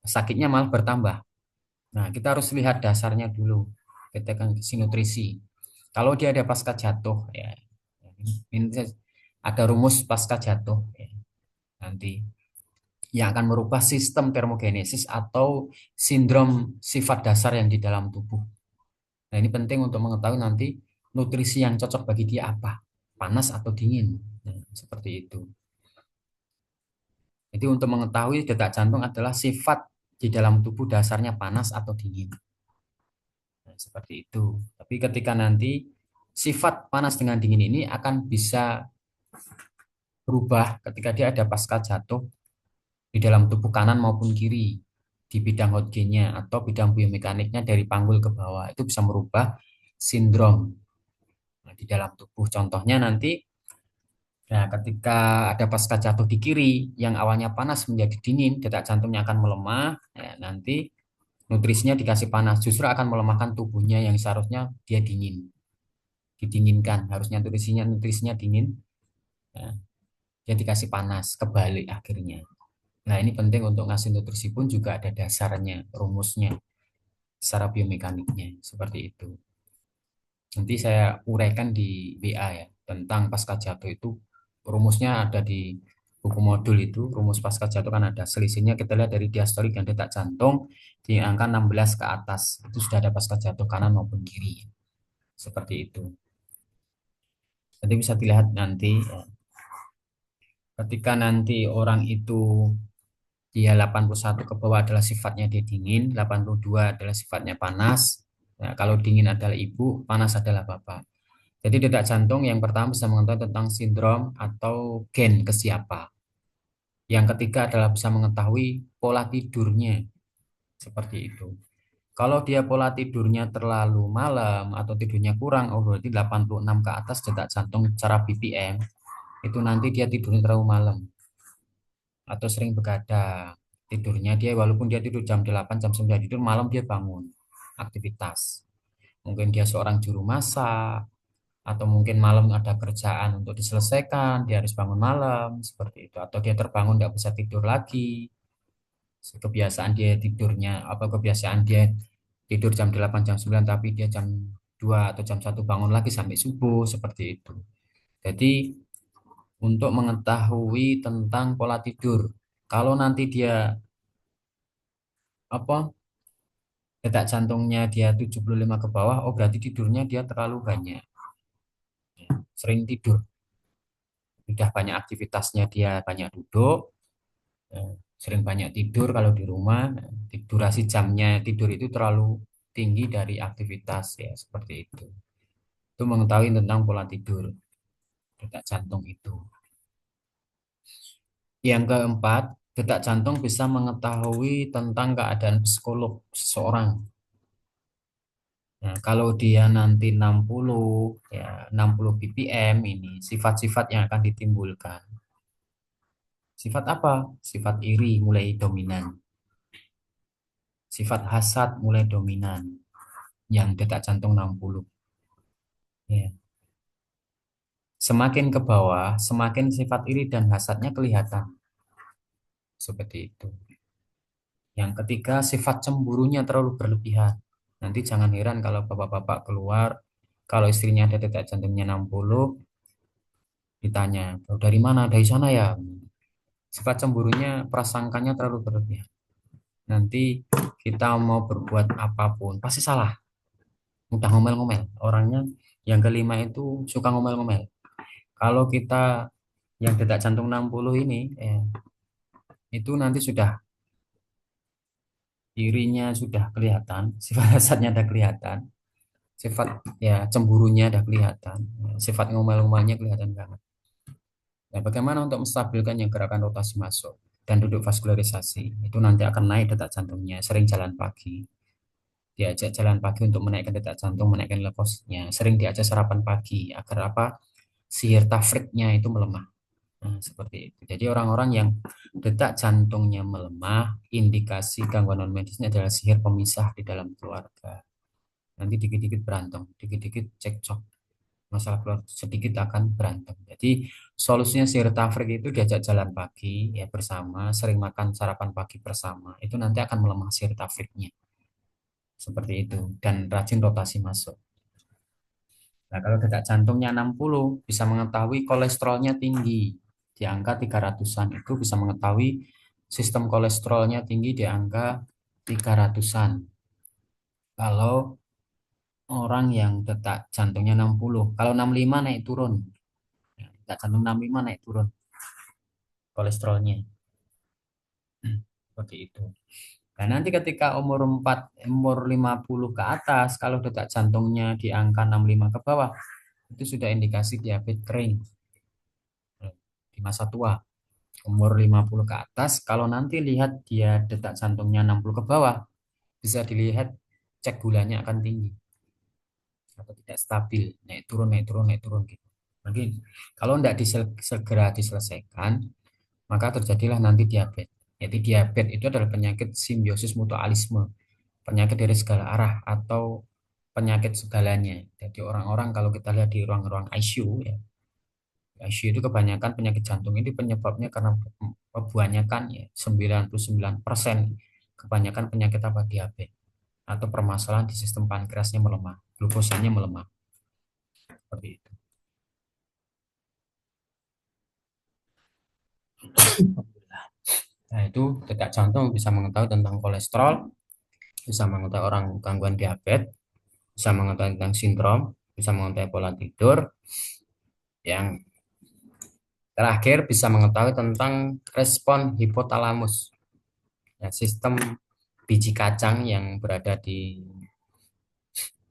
sakitnya malah bertambah. Nah, kita harus lihat dasarnya dulu, kita akan kasih nutrisi. Kalau dia ada pasca jatuh, ya, ini ada rumus pasca jatuh, ya, nanti yang akan merubah sistem termogenesis atau sindrom sifat dasar yang di dalam tubuh. Nah, ini penting untuk mengetahui nanti nutrisi yang cocok bagi dia apa, panas atau dingin. Nah, seperti itu. Jadi untuk mengetahui detak jantung adalah sifat di dalam tubuh dasarnya panas atau dingin. Nah, seperti itu. Tapi ketika nanti sifat panas dengan dingin ini akan bisa berubah ketika dia ada pasca jatuh di dalam tubuh kanan maupun kiri di bidang Hodgkinnya atau bidang biomekaniknya dari panggul ke bawah itu bisa merubah sindrom di dalam tubuh. Contohnya nanti ya ketika ada pasca jatuh di kiri yang awalnya panas menjadi dingin, detak jantungnya akan melemah, ya, nanti nutrisinya dikasih panas justru akan melemahkan tubuhnya yang seharusnya dia dingin, didinginkan, harusnya nutrisinya dingin, ya, dia dikasih panas, kebalik akhirnya. Nah, ini penting untuk ngasih nutrisi pun juga ada dasarnya, rumusnya, secara biomekaniknya, seperti itu. Nanti saya uraikan di BA ya, tentang pasca jatuh itu, rumusnya ada di buku modul itu, rumus pasca jatuh kan ada. Selisihnya kita lihat dari diastolik dan detak jantung, di angka 16 ke atas, itu sudah ada pasca jatuh kanan maupun kiri. Seperti itu. Nanti bisa dilihat nanti, ya, ketika nanti orang itu dia 81 ke bawah adalah sifatnya dia dingin, 82 adalah sifatnya panas. Nah, kalau dingin adalah ibu, panas adalah bapak. Jadi detak jantung yang pertama bisa mengetahui tentang sindrom atau gen ke siapa. Yang ketiga adalah bisa mengetahui pola tidurnya, seperti itu. Kalau dia pola tidurnya terlalu malam atau tidurnya kurang, oh berarti 86 ke atas detak jantung secara BPM, itu nanti dia tidurnya terlalu malam atau sering begadang. Tidurnya dia walaupun dia tidur jam 8 jam 9 tidur malam dia bangun aktivitas. Mungkin dia seorang juru masak atau mungkin malam ada kerjaan untuk diselesaikan, dia harus bangun malam seperti itu atau dia terbangun tidak bisa tidur lagi. Kebiasaan dia tidurnya apa kebiasaan dia tidur jam 8 jam 9 tapi dia jam 2 atau jam 1 bangun lagi sampai subuh seperti itu. Jadi untuk mengetahui tentang pola tidur, kalau nanti dia apa detak jantungnya dia 75 ke bawah, oh berarti tidurnya dia terlalu banyak. Sering tidur, udah banyak aktivitasnya dia banyak duduk, sering banyak tidur kalau di rumah, durasi jamnya tidur itu terlalu tinggi dari aktivitas ya seperti itu. Itu mengetahui tentang pola tidur detak jantung itu. Yang keempat, detak jantung bisa mengetahui tentang keadaan psikolog seseorang. Nah, kalau dia nanti 60 ya 60 ppm ini sifat-sifat yang akan ditimbulkan. Sifat apa? Sifat iri mulai dominan. Sifat hasad mulai dominan, yang detak jantung 60. Ya. Semakin ke bawah, semakin sifat iri dan hasadnya kelihatan. Seperti itu. Yang ketiga, sifat cemburunya terlalu berlebihan. Nanti jangan heran kalau bapak-bapak keluar, kalau istrinya ada detak jantungnya 60, ditanya, "Oh, dari mana? Dari sana ya?" Sifat cemburunya, prasangkanya terlalu berlebihan. Nanti kita mau berbuat apapun, pasti salah. Mudah ngomel-ngomel. Orangnya yang kelima itu suka ngomel-ngomel. Kalau kita yang detak jantung 60 ini, itu nanti sudah irinya sudah kelihatan, sifat hasadnya sudah kelihatan, sifat ya cemburunya sudah kelihatan, sifat ngomel-ngomelnya kelihatan banget. Nah, bagaimana untuk menstabilkan yang gerakan rotasi masuk dan duduk vaskularisasi? Itu nanti akan naik detak jantungnya, sering jalan pagi. Diajak jalan pagi untuk menaikkan detak jantung, menaikkan leukosnya. Sering diajak sarapan pagi agar apa? Sihir tafriknya itu melemah. Nah, seperti itu. Jadi orang-orang yang detak jantungnya melemah, indikasi gangguan non medisnya adalah sihir pemisah di dalam keluarga. Nanti dikit-dikit berantem, dikit-dikit cekcok, masalah keluarga sedikit akan berantem. Jadi solusinya sihir tafrik itu diajak jalan pagi ya bersama, sering makan sarapan pagi bersama. Itu nanti akan melemah sihir tafriknya. Seperti itu dan rajin rotasi masuk. Nah, kalau detak jantungnya 60 bisa mengetahui kolesterolnya tinggi di angka 300-an, itu bisa mengetahui sistem kolesterolnya tinggi di angka 300-an. Kalau orang yang detak jantungnya 60, kalau 65 naik turun. Ya, detak jantung 65 naik turun kolesterolnya. Seperti itu. Nah, nanti ketika umur 50 ke atas, kalau detak jantungnya di angka 65 ke bawah, itu sudah indikasi diabetes kering di masa tua. Umur 50 ke atas, kalau nanti lihat dia detak jantungnya 60 ke bawah, bisa dilihat cek gulanya akan tinggi atau tidak stabil, naik turun, naik turun, naik turun gitu. Mungkin kalau tidak segera diselesaikan, maka terjadilah nanti diabetes. Jadi diabetes itu adalah penyakit simbiosis mutualisme, penyakit dari segala arah atau penyakit segalanya. Jadi orang-orang kalau kita lihat di ruang-ruang ICU ya, ICU itu kebanyakan penyakit jantung ini penyebabnya karena kebanyakan ya 99% kebanyakan penyakit apa diabetes atau permasalahan di sistem pankreasnya melemah, glukosanya melemah seperti itu. Nah, itu detak jantung bisa mengetahui tentang kolesterol, bisa mengetahui orang gangguan diabetes, bisa mengetahui tentang sindrom, bisa mengetahui pola tidur. Yang terakhir bisa mengetahui tentang respon hipotalamus, ya, sistem biji kacang yang berada di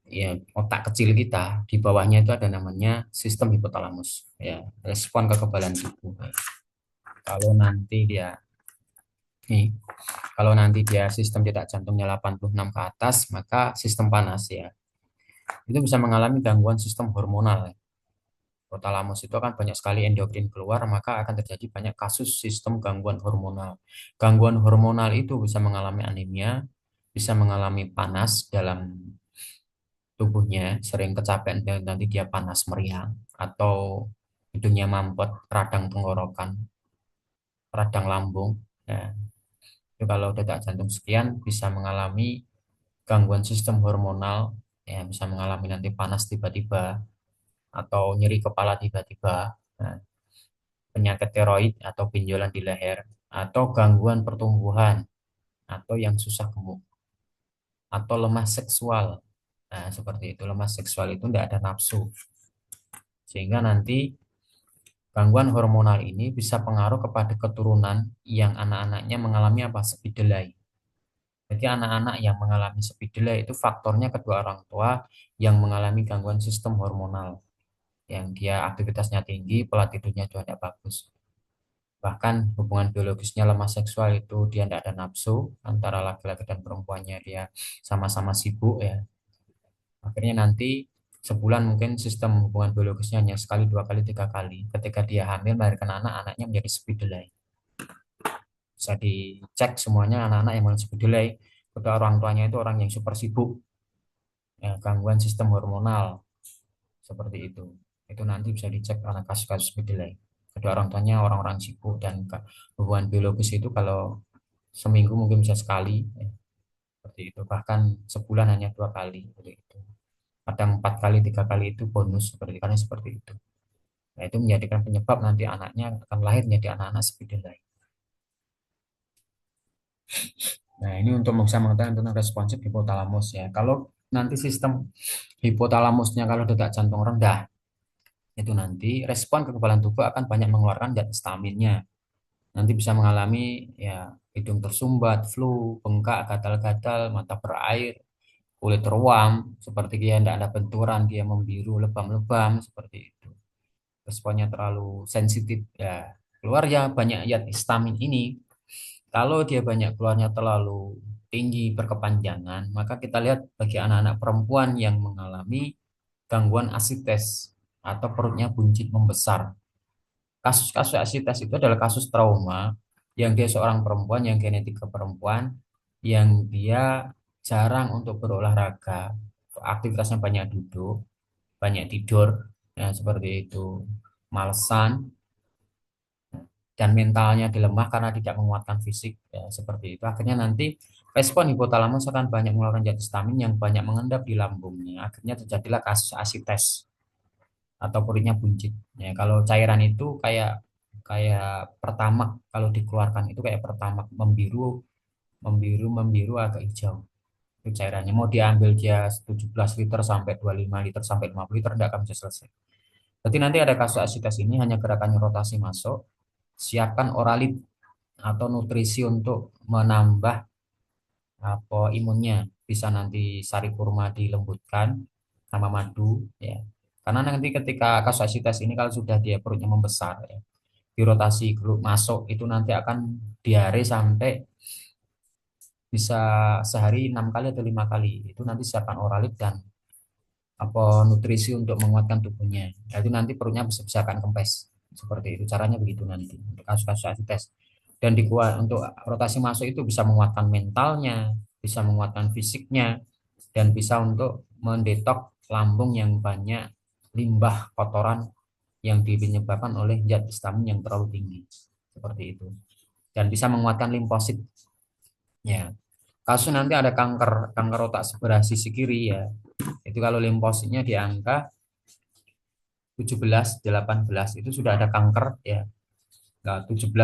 ya otak kecil kita, di bawahnya itu ada namanya sistem hipotalamus, ya, respon kekebalan tubuh. Kalau nanti dia nih, kalau nanti dia sistem detak jantungnya 86 ke atas, maka sistem panas ya. Itu bisa mengalami gangguan sistem hormonal. Hipotalamus itu akan banyak sekali endokrin keluar, maka akan terjadi banyak kasus sistem gangguan hormonal. Gangguan hormonal itu bisa mengalami anemia, bisa mengalami panas dalam tubuhnya, sering kecapean dan nanti dia panas meriang, atau hidungnya mampet, radang tenggorokan, radang lambung. Ya, itu kalau detak jantung sekian bisa mengalami gangguan sistem hormonal, ya bisa mengalami nanti panas tiba-tiba atau nyeri kepala tiba-tiba. Nah, penyakit tiroid atau benjolan di leher atau gangguan pertumbuhan atau yang susah gemuk atau lemah seksual. Nah, seperti itu lemah seksual itu tidak ada nafsu. Sehingga nanti gangguan hormonal ini bisa pengaruh kepada keturunan yang anak-anaknya mengalami apa? Speed delay. Jadi anak-anak yang mengalami speed delay itu faktornya kedua orang tua yang mengalami gangguan sistem hormonal. Yang dia aktivitasnya tinggi, pola tidurnya juga tidak bagus. Bahkan hubungan biologisnya lemah seksual itu dia tidak ada nafsu antara laki-laki dan perempuannya dia sama-sama sibuk ya. Akhirnya nanti sebulan mungkin sistem hubungan biologisnya hanya sekali, dua kali, tiga kali. Ketika dia hamil melahirkan anak, anaknya menjadi speed delay. Bisa dicek semuanya anak-anak yang mengalami speed delay Kedua orang tuanya itu orang yang super sibuk, ya, gangguan sistem hormonal seperti itu. Itu nanti bisa dicek karena kasus-kasus kedelai. Kedua orang tuanya orang-orang sibuk dan hubungan biologis itu kalau seminggu mungkin bisa sekali, ya, seperti itu. Bahkan sebulan hanya 2 kali, seperti itu. Kadang 4 kali, 3 kali itu bonus seperti karena seperti itu. Nah, itu menjadikan penyebab nanti anaknya akan lahir menjadi anak-anak spidolite. Nah, ini untuk bisa mengetahui tentang responsif hipotalamus ya. Kalau nanti sistem hipotalamusnya kalau detak jantung rendah, itu nanti respon kekebalan tubuh akan banyak mengeluarkan zat histaminnya. Nanti bisa mengalami ya hidung tersumbat, flu, bengkak, gatal-gatal, mata berair, kulit ruam, seperti dia tidak ada benturan, dia membiru, lebam-lebam, seperti itu. Responnya terlalu sensitif ya. Keluar ya banyak zat histamin ini. Kalau dia banyak keluarnya terlalu tinggi berkepanjangan, maka kita lihat bagi anak-anak perempuan yang mengalami gangguan asites atau perutnya buncit membesar. Kasus-kasus asites itu adalah kasus trauma yang dia seorang perempuan yang genetika perempuan yang dia jarang untuk berolahraga, aktivitasnya banyak duduk, banyak tidur, ya seperti itu, malesan, dan mentalnya dilemah karena tidak menguatkan fisik ya, seperti itu akhirnya nanti respon hipotalamus akan banyak mengeluarkan zat histamin yang banyak mengendap di lambungnya akhirnya terjadilah kasus asites atau perutnya buncit ya kalau cairan itu kayak kayak pertamax kalau dikeluarkan itu kayak pertamax membiru membiru membiru agak hijau itu cairannya mau diambil dia 17 liter sampai 25 liter sampai 50 liter tidak akan bisa selesai. Berarti nanti ada kasus asites ini hanya gerakannya rotasi masuk, siapkan oralit atau nutrisi untuk menambah apa imunnya. Bisa nanti sari kurma dilembutkan sama madu ya. Karena nanti ketika kasus asites ini kalau sudah dia perutnya membesar ya, dirotasi masuk itu nanti akan diare sampai bisa sehari 6 kali atau 5 kali. Itu nanti siapkan oralit dan apa nutrisi untuk menguatkan tubuhnya. Nah, itu nanti perutnya bisa akan kempes. Seperti itu caranya begitu nanti untuk kasus-kasus asites. Dan dikuat untuk rotasi masuk itu bisa menguatkan mentalnya, bisa menguatkan fisiknya, dan bisa untuk mendetok lambung yang banyak limbah kotoran yang disebabkan oleh zat histamin yang terlalu tinggi. Seperti itu. Dan bisa menguatkan limfosit. Ya. Kasus nanti ada kanker otak sebelah sisi kiri ya. Itu kalau limfositnya di angka 17, 18 itu sudah ada kanker ya. Nah, 17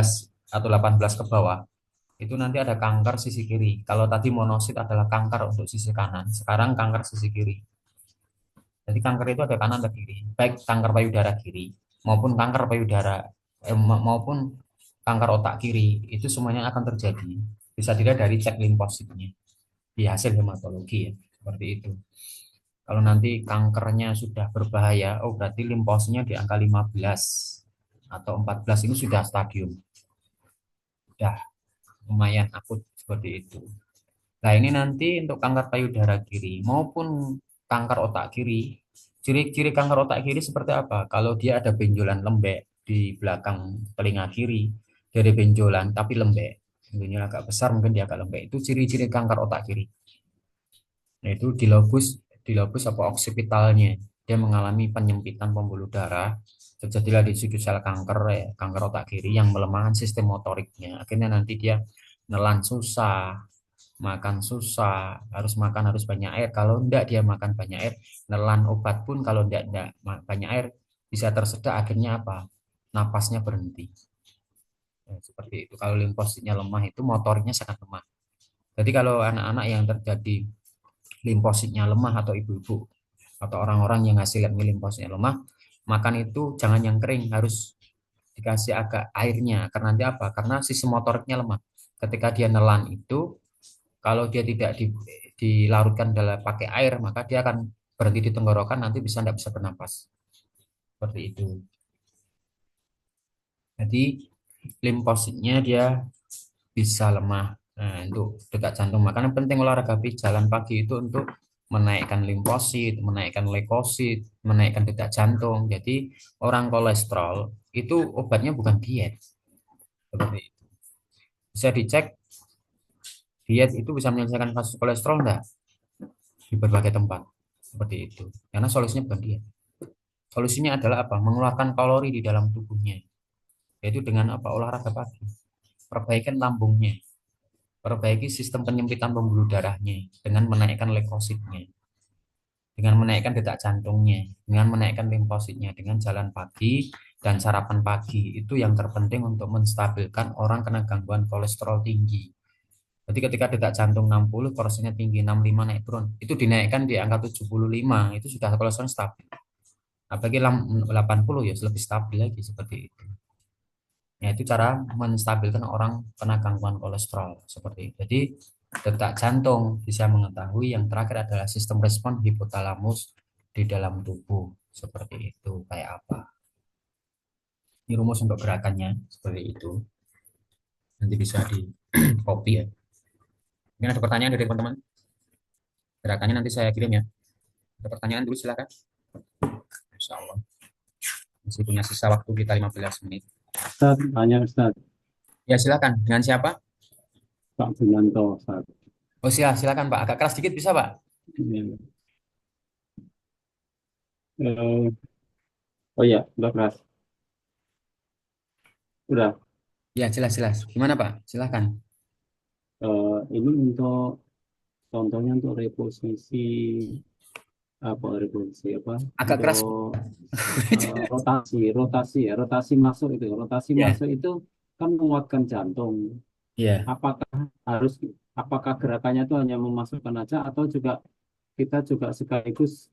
atau 18 ke bawah itu nanti ada kanker sisi kiri. Kalau tadi monosit adalah kanker untuk sisi kanan, sekarang kanker sisi kiri. Jadi kanker itu ada kanan dan kiri, baik kanker payudara kiri maupun kanker payudara maupun kanker otak kiri itu semuanya akan terjadi. Bisa dilihat dari cek limfositnya di hasil hematologi ya, seperti itu. Kalau nanti kankernya sudah berbahaya, oh berarti limfositnya di angka 15 atau 14 ini sudah stadium. Sudah lumayan akut seperti itu. Nah, ini nanti untuk kanker payudara kiri maupun kanker otak kiri. Ciri-ciri kanker otak kiri seperti apa? Kalau dia ada benjolan lembek di belakang telinga kiri, dari benjolan tapi lembek. Benjolan agak besar mungkin dia agak lembek. Itu ciri-ciri kanker otak kiri. Yaitu di lobus apa oksipitalnya. Dia mengalami penyempitan pembuluh darah. Terjadilah di situ sel kanker ya, kanker otak kiri yang melemahkan sistem motoriknya. Akhirnya nanti dia nelan susah, makan susah, harus makan harus banyak air. Kalau enggak dia makan banyak air, nelan obat pun kalau enggak banyak air bisa tersedak akhirnya apa? Napasnya berhenti. Ya, seperti itu. Kalau limfositnya lemah itu motoriknya sangat lemah. Jadi kalau anak-anak yang terjadi limfositnya lemah atau ibu-ibu atau orang-orang yang hasil limfositnya lemah, makan itu jangan yang kering, harus dikasih agak airnya. Karena nanti apa? Karena sistem motoriknya lemah. Ketika dia nelan itu, kalau dia tidak dilarutkan dalam pakai air, maka dia akan berhenti di tenggorokan, nanti tidak bisa bernapas. Seperti itu. Jadi limfositnya dia bisa lemah. Nah, untuk detak jantung, makanya penting olahraga jalan pagi itu untuk menaikkan limfosit, menaikkan leukosit, menaikkan detak jantung. Jadi orang kolesterol itu obatnya bukan diet. Seperti itu. Bisa dicek Diet itu bisa menyelesaikan kasus kolesterol enggak? Di berbagai tempat. Seperti itu. Karena solusinya bukan diet. Solusinya adalah apa? Mengeluarkan kalori di dalam tubuhnya. Yaitu dengan apa? Olahraga pagi. Perbaikan lambungnya. Perbaiki sistem penyempitan pembuluh darahnya dengan menaikkan leukositnya, dengan menaikkan detak jantungnya, dengan menaikkan limfositnya, dengan jalan pagi dan sarapan pagi. Itu yang terpenting untuk menstabilkan orang kena gangguan kolesterol tinggi. Jadi ketika detak jantung 60, kolesterolnya tinggi 65 naik turun, itu dinaikkan di angka 75, itu sudah kolesterol stabil. Apalagi 80 ya lebih stabil lagi seperti itu. Ya, itu cara menstabilkan orang kena gangguan kolesterol seperti itu. Jadi detak jantung bisa mengetahui, yang terakhir adalah sistem respon hipotalamus di dalam tubuh seperti itu kayak apa. Ini rumus untuk gerakannya seperti itu. Nanti bisa di copy ya. Mungkin ada pertanyaan dari teman-teman. Gerakannya nanti saya kirim ya. Ada pertanyaan dulu silakan. Insya Allah. Masih punya sisa waktu kita 15 menit. Ustaz, tanya Ustaz, Ya silakan. Dengan siapa? Pak Sunanto, Ustaz. Oh silakan Pak. Agak keras sedikit bisa Pak? Ini, eh, oh ya, udah keras. Udah. Ya jelas-jelas. Gimana Pak? Silakan. Ini untuk contohnya untuk reposisi apa reposisi apa Agak keras. untuk rotasi rotasi ya rotasi Ya. masuk itu kan menguatkan jantung. Iya. Apakah harus apakah gerakannya itu hanya memasukkan aja atau juga kita juga sekaligus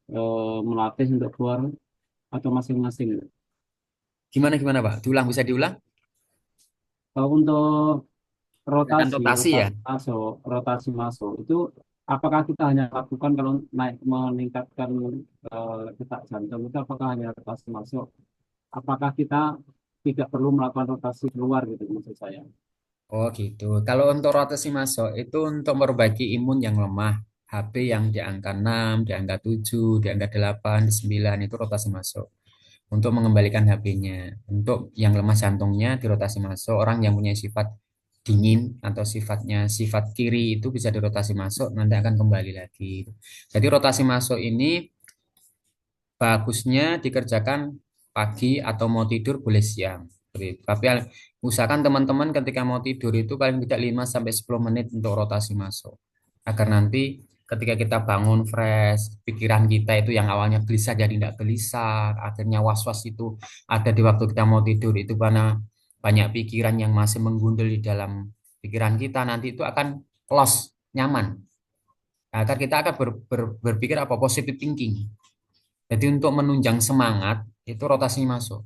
melatih untuk keluar atau masing-masing gitu? Gimana gimana Pak? Diulang bisa diulang? Untuk Gerakan rotasi rotasi ya. rotasi masuk itu apakah kita hanya lakukan kalau naik meningkatkan detak jantung itu apakah hanya rotasi masuk? Apakah kita tidak perlu melakukan rotasi keluar gitu maksud saya? Oh gitu. Kalau untuk rotasi masuk itu untuk memperbaiki imun yang lemah. HP yang di angka 6, di angka 7, di angka 8, di 9 itu rotasi masuk. Untuk mengembalikan HP-nya. Untuk yang lemah jantungnya dirotasi masuk. Orang yang punya sifat dingin atau sifat kiri itu bisa dirotasi masuk, nanti akan kembali lagi. Jadi rotasi masuk ini bagusnya dikerjakan pagi atau mau tidur boleh siang. Seperti itu. Tapi usahakan teman-teman ketika mau tidur itu paling tidak 5 sampai 10 menit untuk rotasi masuk. Agar nanti ketika kita bangun fresh, pikiran kita itu yang awalnya gelisah jadi tidak gelisah, akhirnya was-was itu ada di waktu kita mau tidur itu karena banyak pikiran yang masih menggundul di dalam pikiran kita, nanti itu akan lost, nyaman. Agar kita akan berpikir apa positive thinking. Jadi untuk menunjang semangat itu rotasi masuk.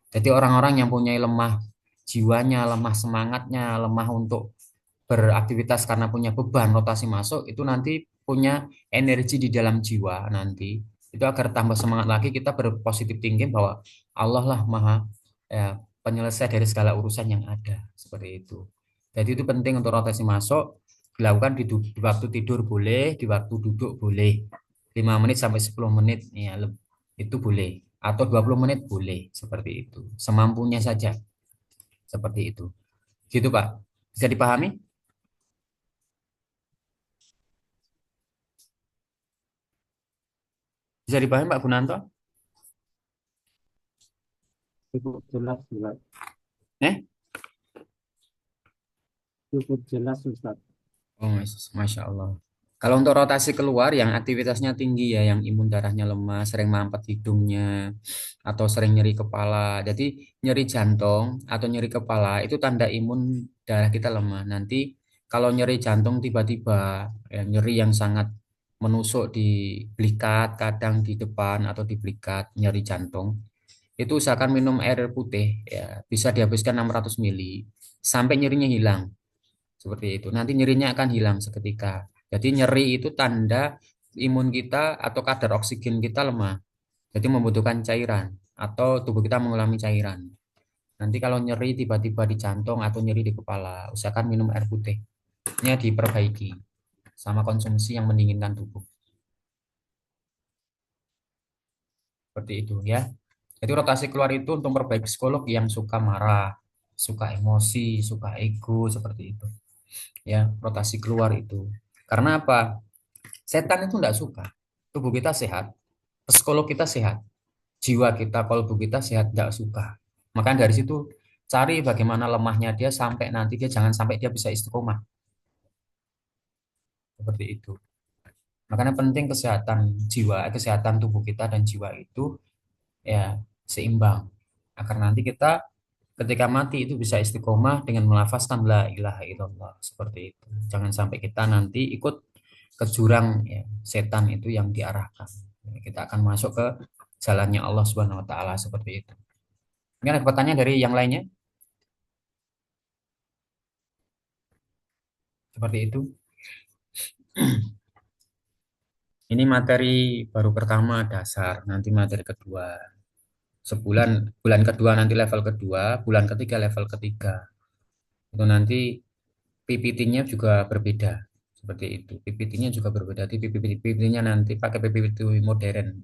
Jadi orang-orang yang punya lemah jiwanya, lemah semangatnya, lemah untuk beraktivitas karena punya beban rotasi masuk itu nanti punya energi di dalam jiwa nanti. Itu agar tambah semangat lagi kita berpositif thinking bahwa Allah lah maha penyelesai dari segala urusan yang ada seperti itu. Jadi itu penting untuk rotasi masuk dilakukan di waktu tidur boleh, di waktu duduk boleh. 5 menit sampai 10 menit ya itu boleh atau 20 menit boleh seperti itu. Semampunya saja seperti itu. Gitu Pak. Bisa dipahami? Bisa dipahami Pak Gunanto? Cukup jelas, Ustaz. Eh? Cukup jelas, Ustaz. Oh, Masya Allah. Kalau untuk rotasi keluar yang aktivitasnya tinggi ya, yang imun darahnya lemah, sering mampet hidungnya, atau sering nyeri kepala. Jadi nyeri jantung atau nyeri kepala itu tanda imun darah kita lemah. Nanti kalau nyeri jantung tiba-tiba, ya, nyeri yang sangat menusuk di belikat, kadang di depan atau di belikat, nyeri jantung, itu usahakan minum air putih, ya, bisa dihabiskan 600 mili sampai nyerinya hilang. Seperti itu. Nanti nyerinya akan hilang seketika. Jadi nyeri itu tanda imun kita atau kadar oksigen kita lemah. Jadi membutuhkan cairan atau tubuh kita mengalami cairan. Nanti kalau nyeri tiba-tiba di jantung atau nyeri di kepala, usahakan minum air putihnya diperbaiki sama konsumsi yang mendinginkan tubuh. Seperti itu ya. Jadi rotasi keluar itu untuk memperbaiki psikolog yang suka marah, suka emosi, suka ego, seperti itu. ya, rotasi keluar itu. Karena apa? Setan itu enggak suka. Tubuh kita sehat, psikolog kita sehat, jiwa kita, kalbu kita sehat, enggak suka. Maka dari situ cari bagaimana lemahnya dia sampai nanti dia jangan sampai dia bisa istiqomah seperti itu. Makanya penting kesehatan jiwa, kesehatan tubuh kita dan jiwa itu ya seimbang agar nanti kita ketika mati itu bisa istiqomah dengan melafazkan la ilaha illallah seperti itu. Jangan sampai kita nanti ikut ke jurang ya, setan itu yang diarahkan. Ya, kita akan masuk ke jalannya Allah Subhanahu wa taala seperti itu. Ini ada pertanyaan dari yang lainnya seperti itu. Ini materi baru pertama dasar, nanti materi kedua. Sebulan, bulan kedua nanti level kedua, bulan ketiga level ketiga. Itu nanti PPT-nya juga berbeda. Seperti itu. PPT-nya juga berbeda. Jadi PPT-nya nanti pakai PPT modern.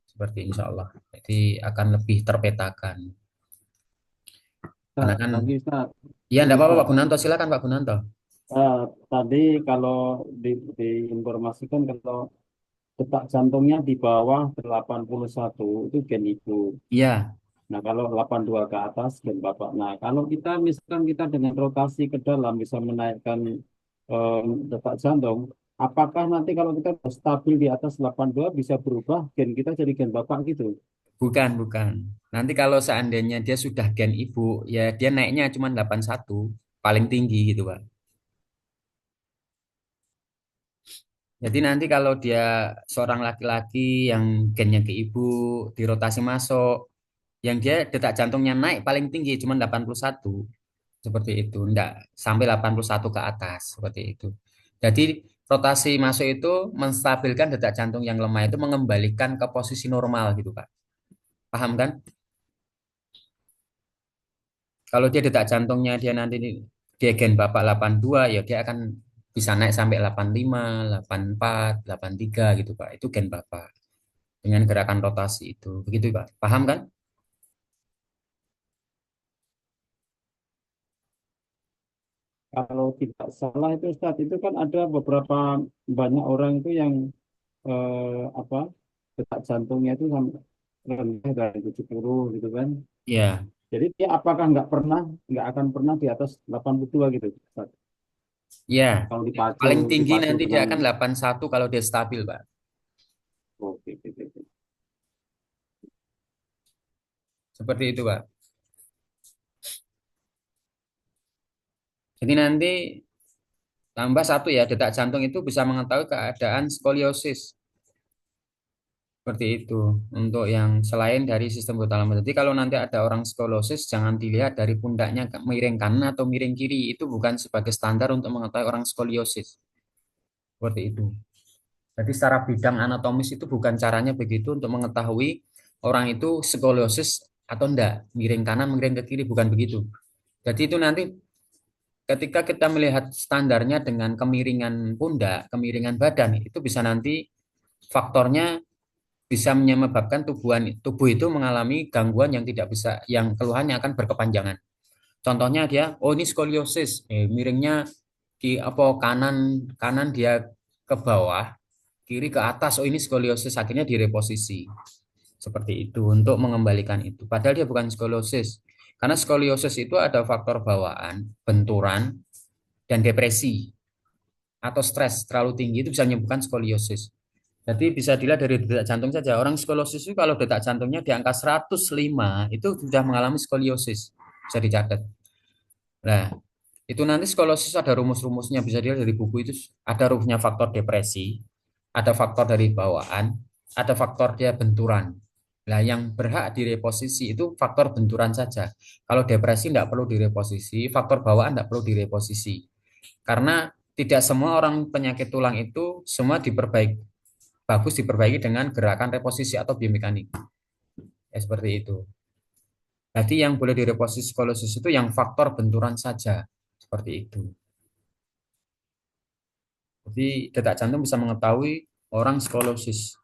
Seperti insya Allah. Jadi akan lebih terpetakan. Karena Nah, kan, lagi Ustaz, ya ini enggak apa-apa Ustaz. Pak Gunanto. Silakan Pak Gunanto. Eh, Tadi kalau diinformasikan kalau detak jantungnya di bawah 81 itu gen ibu. Iya, Nah, kalau 82 ke atas gen bapak. Nah, kalau kita misalkan kita dengan rotasi ke dalam bisa menaikkan eh, detak jantung, apakah nanti kalau kita stabil di atas 82 bisa berubah gen kita jadi gen bapak gitu? bukan, bukan. Nanti kalau seandainya dia sudah gen ibu, ya dia naiknya cuma 81, paling tinggi gitu Pak. Jadi nanti kalau dia seorang laki-laki yang gennya ke ibu, dirotasi masuk, yang dia detak jantungnya naik paling tinggi cuma 81 seperti itu, enggak sampai 81 ke atas seperti itu. Jadi rotasi masuk itu menstabilkan detak jantung yang lemah itu mengembalikan ke posisi normal gitu Pak. Paham kan? Kalau dia detak jantungnya dia nanti dia gen bapak 82 ya dia akan bisa naik sampai 85, 84, 83 gitu Pak. Itu gen bapak dengan gerakan rotasi itu. Begitu Pak. Paham kan? Kalau tidak salah itu Ustadz, itu kan ada beberapa banyak orang itu yang apa detak jantungnya itu sampai rendah dari 70 gitu kan. Ya, Jadi dia apakah nggak akan pernah di atas 82 gitu Ustadz? ya. Kalau dipacu Paling tinggi dipacu nanti dia dengan akan 81 kalau dia stabil Pak. oke, oke, oke. Seperti itu Pak. Jadi nanti tambah satu ya, detak jantung itu bisa mengetahui keadaan skoliosis. Seperti itu. Untuk yang selain dari sistem hipotalamus. Jadi kalau nanti ada orang skoliosis, jangan dilihat dari pundaknya miring kanan atau miring kiri. Itu bukan sebagai standar untuk mengetahui orang skoliosis. Seperti itu. Jadi secara bidang anatomis itu bukan caranya begitu untuk mengetahui orang itu skoliosis atau enggak. Miring kanan, miring ke kiri, bukan begitu. Jadi itu nanti ketika kita melihat standarnya dengan kemiringan pundak, kemiringan badan, itu bisa nanti faktornya bisa menyebabkan tubuh itu mengalami gangguan yang tidak bisa, yang keluhannya akan berkepanjangan. Contohnya dia, oh ini skoliosis, miringnya apa kanan kanan dia ke bawah, kiri ke atas, oh ini skoliosis, akhirnya direposisi. Seperti itu untuk mengembalikan itu. Padahal dia bukan skoliosis. Karena skoliosis itu ada faktor bawaan, benturan, dan depresi atau stres terlalu tinggi itu bisa menyebabkan skoliosis. Jadi bisa dilihat dari detak jantung saja. Orang skoliosis itu kalau detak jantungnya di angka 105 itu sudah mengalami skoliosis. Bisa dicatat. Nah, itu nanti skoliosis ada rumus-rumusnya. Bisa dilihat dari buku itu ada rumusnya faktor depresi, ada faktor dari bawaan, ada faktor dia benturan. Nah, yang berhak direposisi itu faktor benturan saja. Kalau depresi tidak perlu direposisi, faktor bawaan tidak perlu direposisi. Karena tidak semua orang penyakit tulang itu semua bagus diperbaiki dengan gerakan reposisi atau biomekanik. Ya, seperti itu. Jadi yang boleh direposisi skolosis itu yang faktor benturan saja. Seperti itu. Jadi detak jantung bisa mengetahui orang skolosis.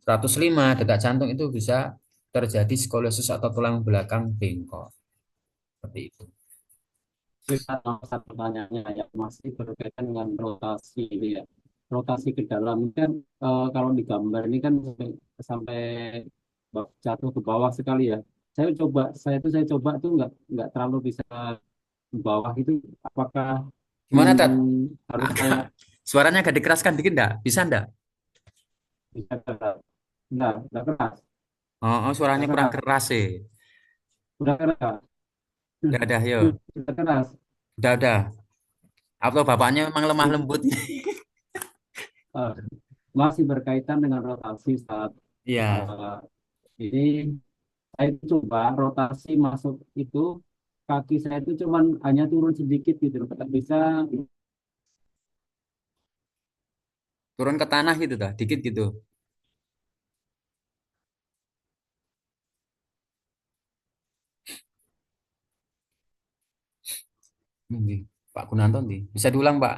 105 detak jantung itu bisa terjadi skolosis atau tulang belakang bengkok. Seperti itu. kita tahu satu pertanyaannya yang masih berkaitan dengan rotasi ini ya. Rotasi ke dalam ini kan kalau di gambar ini kan sampai jatuh ke bawah sekali ya. Saya coba tuh nggak terlalu bisa ke bawah itu. Apakah Gimana, Tat? harus saya Agak, suaranya agak dikeraskan dikit enggak? Bisa enggak? bisa keras? Nggak keras, Oh, oh, suaranya nggak kurang keras, keras sih. udah keras, Udah, yo. udah keras. Udah. Atau bapaknya memang lemah Ini lembut. eh, masih berkaitan dengan rotasi saat Iya. eh, ini saya coba rotasi masuk itu kaki saya itu cuman hanya turun sedikit gitu loh. Nggak bisa. Turun ke tanah gitu dah, dikit gitu. Nanti, Pak Gunanto nih. Bisa diulang, Pak.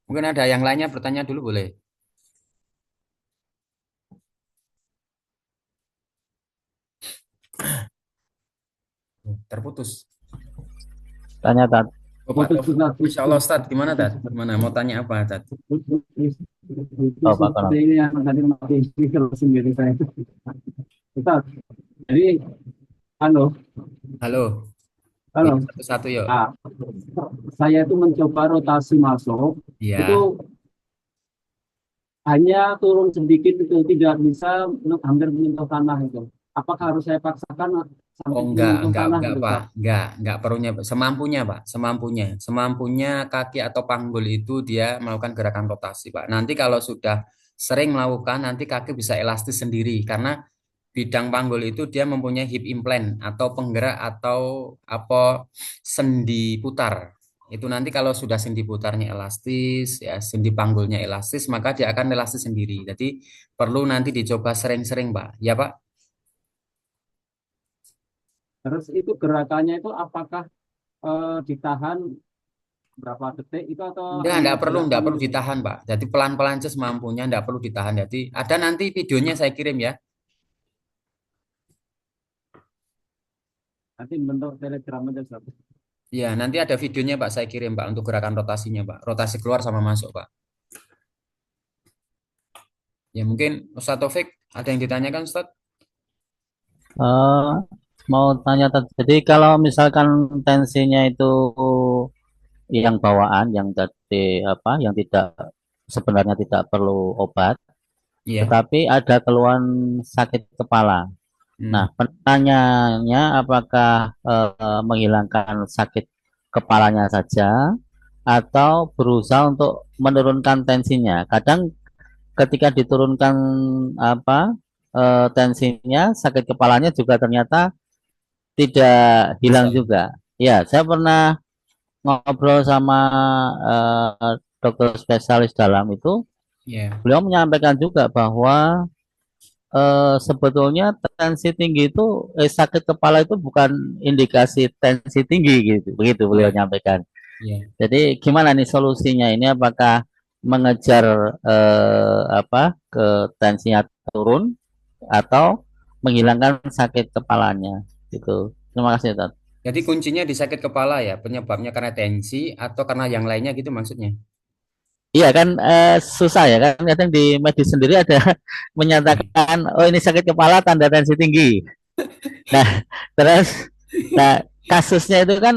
Mungkin ada yang lainnya bertanya dulu boleh. Terputus. Tanya Tat. Oh, Pak Putus Taufik. putus Masya Allah, putus Ustadz. Gimana, putus Tat? Gimana? Mau tanya apa, Tat? putus Oh, Pak seperti Kono. ini yang tadi mati speaker sendiri saya. Ustaz, jadi halo, Halo. Iya, halo. satu-satu yuk. Ah, saya itu mencoba rotasi masuk itu Iya. hanya turun sedikit itu tidak bisa hampir menyentuh tanah itu. Apakah harus saya paksakan Oh, sampai menyentuh tanah enggak, itu, Pak. Ustaz? Enggak perlunya, Pak. Semampunya, Pak. Semampunya kaki atau panggul itu dia melakukan gerakan rotasi, Pak. Nanti kalau sudah sering melakukan, nanti kaki bisa elastis sendiri. Karena bidang panggul itu dia mempunyai hip implant atau penggerak atau apa sendi putar. Itu nanti kalau sudah sendi putarnya elastis, ya sendi panggulnya elastis, maka dia akan elastis sendiri. Jadi perlu nanti dicoba sering-sering, Pak. Ya, Pak. Terus itu gerakannya itu apakah ditahan berapa detik itu atau hanya Enggak gerakan perlu ditahan, Pak. Jadi pelan-pelan aja semampunya, enggak perlu ditahan. Jadi ada nanti videonya saya kirim ya. nanti bentuk telegram aja, Ustaz? Ya, nanti ada videonya, Pak, saya kirim, Pak, untuk gerakan rotasinya, Pak. Rotasi keluar sama masuk, Pak. Ya, mungkin Ustaz Taufik ada yang ditanyakan, Ustaz? Eh, mau tanya Tat. Jadi kalau misalkan tensinya itu yang bawaan, yang tadi apa, yang tidak sebenarnya tidak perlu obat, Iya. tetapi ada keluhan sakit kepala. Hmm. Nah, pertanyaannya apakah menghilangkan sakit kepalanya saja atau berusaha untuk menurunkan tensinya? Kadang ketika diturunkan apa tensinya, sakit kepalanya juga ternyata tidak hilang Bisa. juga. Ya, saya pernah ngobrol sama dokter spesialis dalam itu, Iya. beliau menyampaikan juga bahwa sebetulnya tensi tinggi itu sakit kepala itu bukan indikasi tensi tinggi gitu, begitu beliau Iya. nyampaikan. Iya. Jadi gimana nih solusinya ini? Apakah mengejar apa ke tensinya turun atau menghilangkan sakit kepalanya gitu. Terima kasih, Tat. Jadi kuncinya di sakit kepala ya, penyebabnya karena tensi atau karena yang lainnya gitu maksudnya. Iya kan susah ya kan kadang di medis sendiri ada menyatakan oh ini sakit kepala tanda tensi tinggi. Nah, terus nah kasusnya itu kan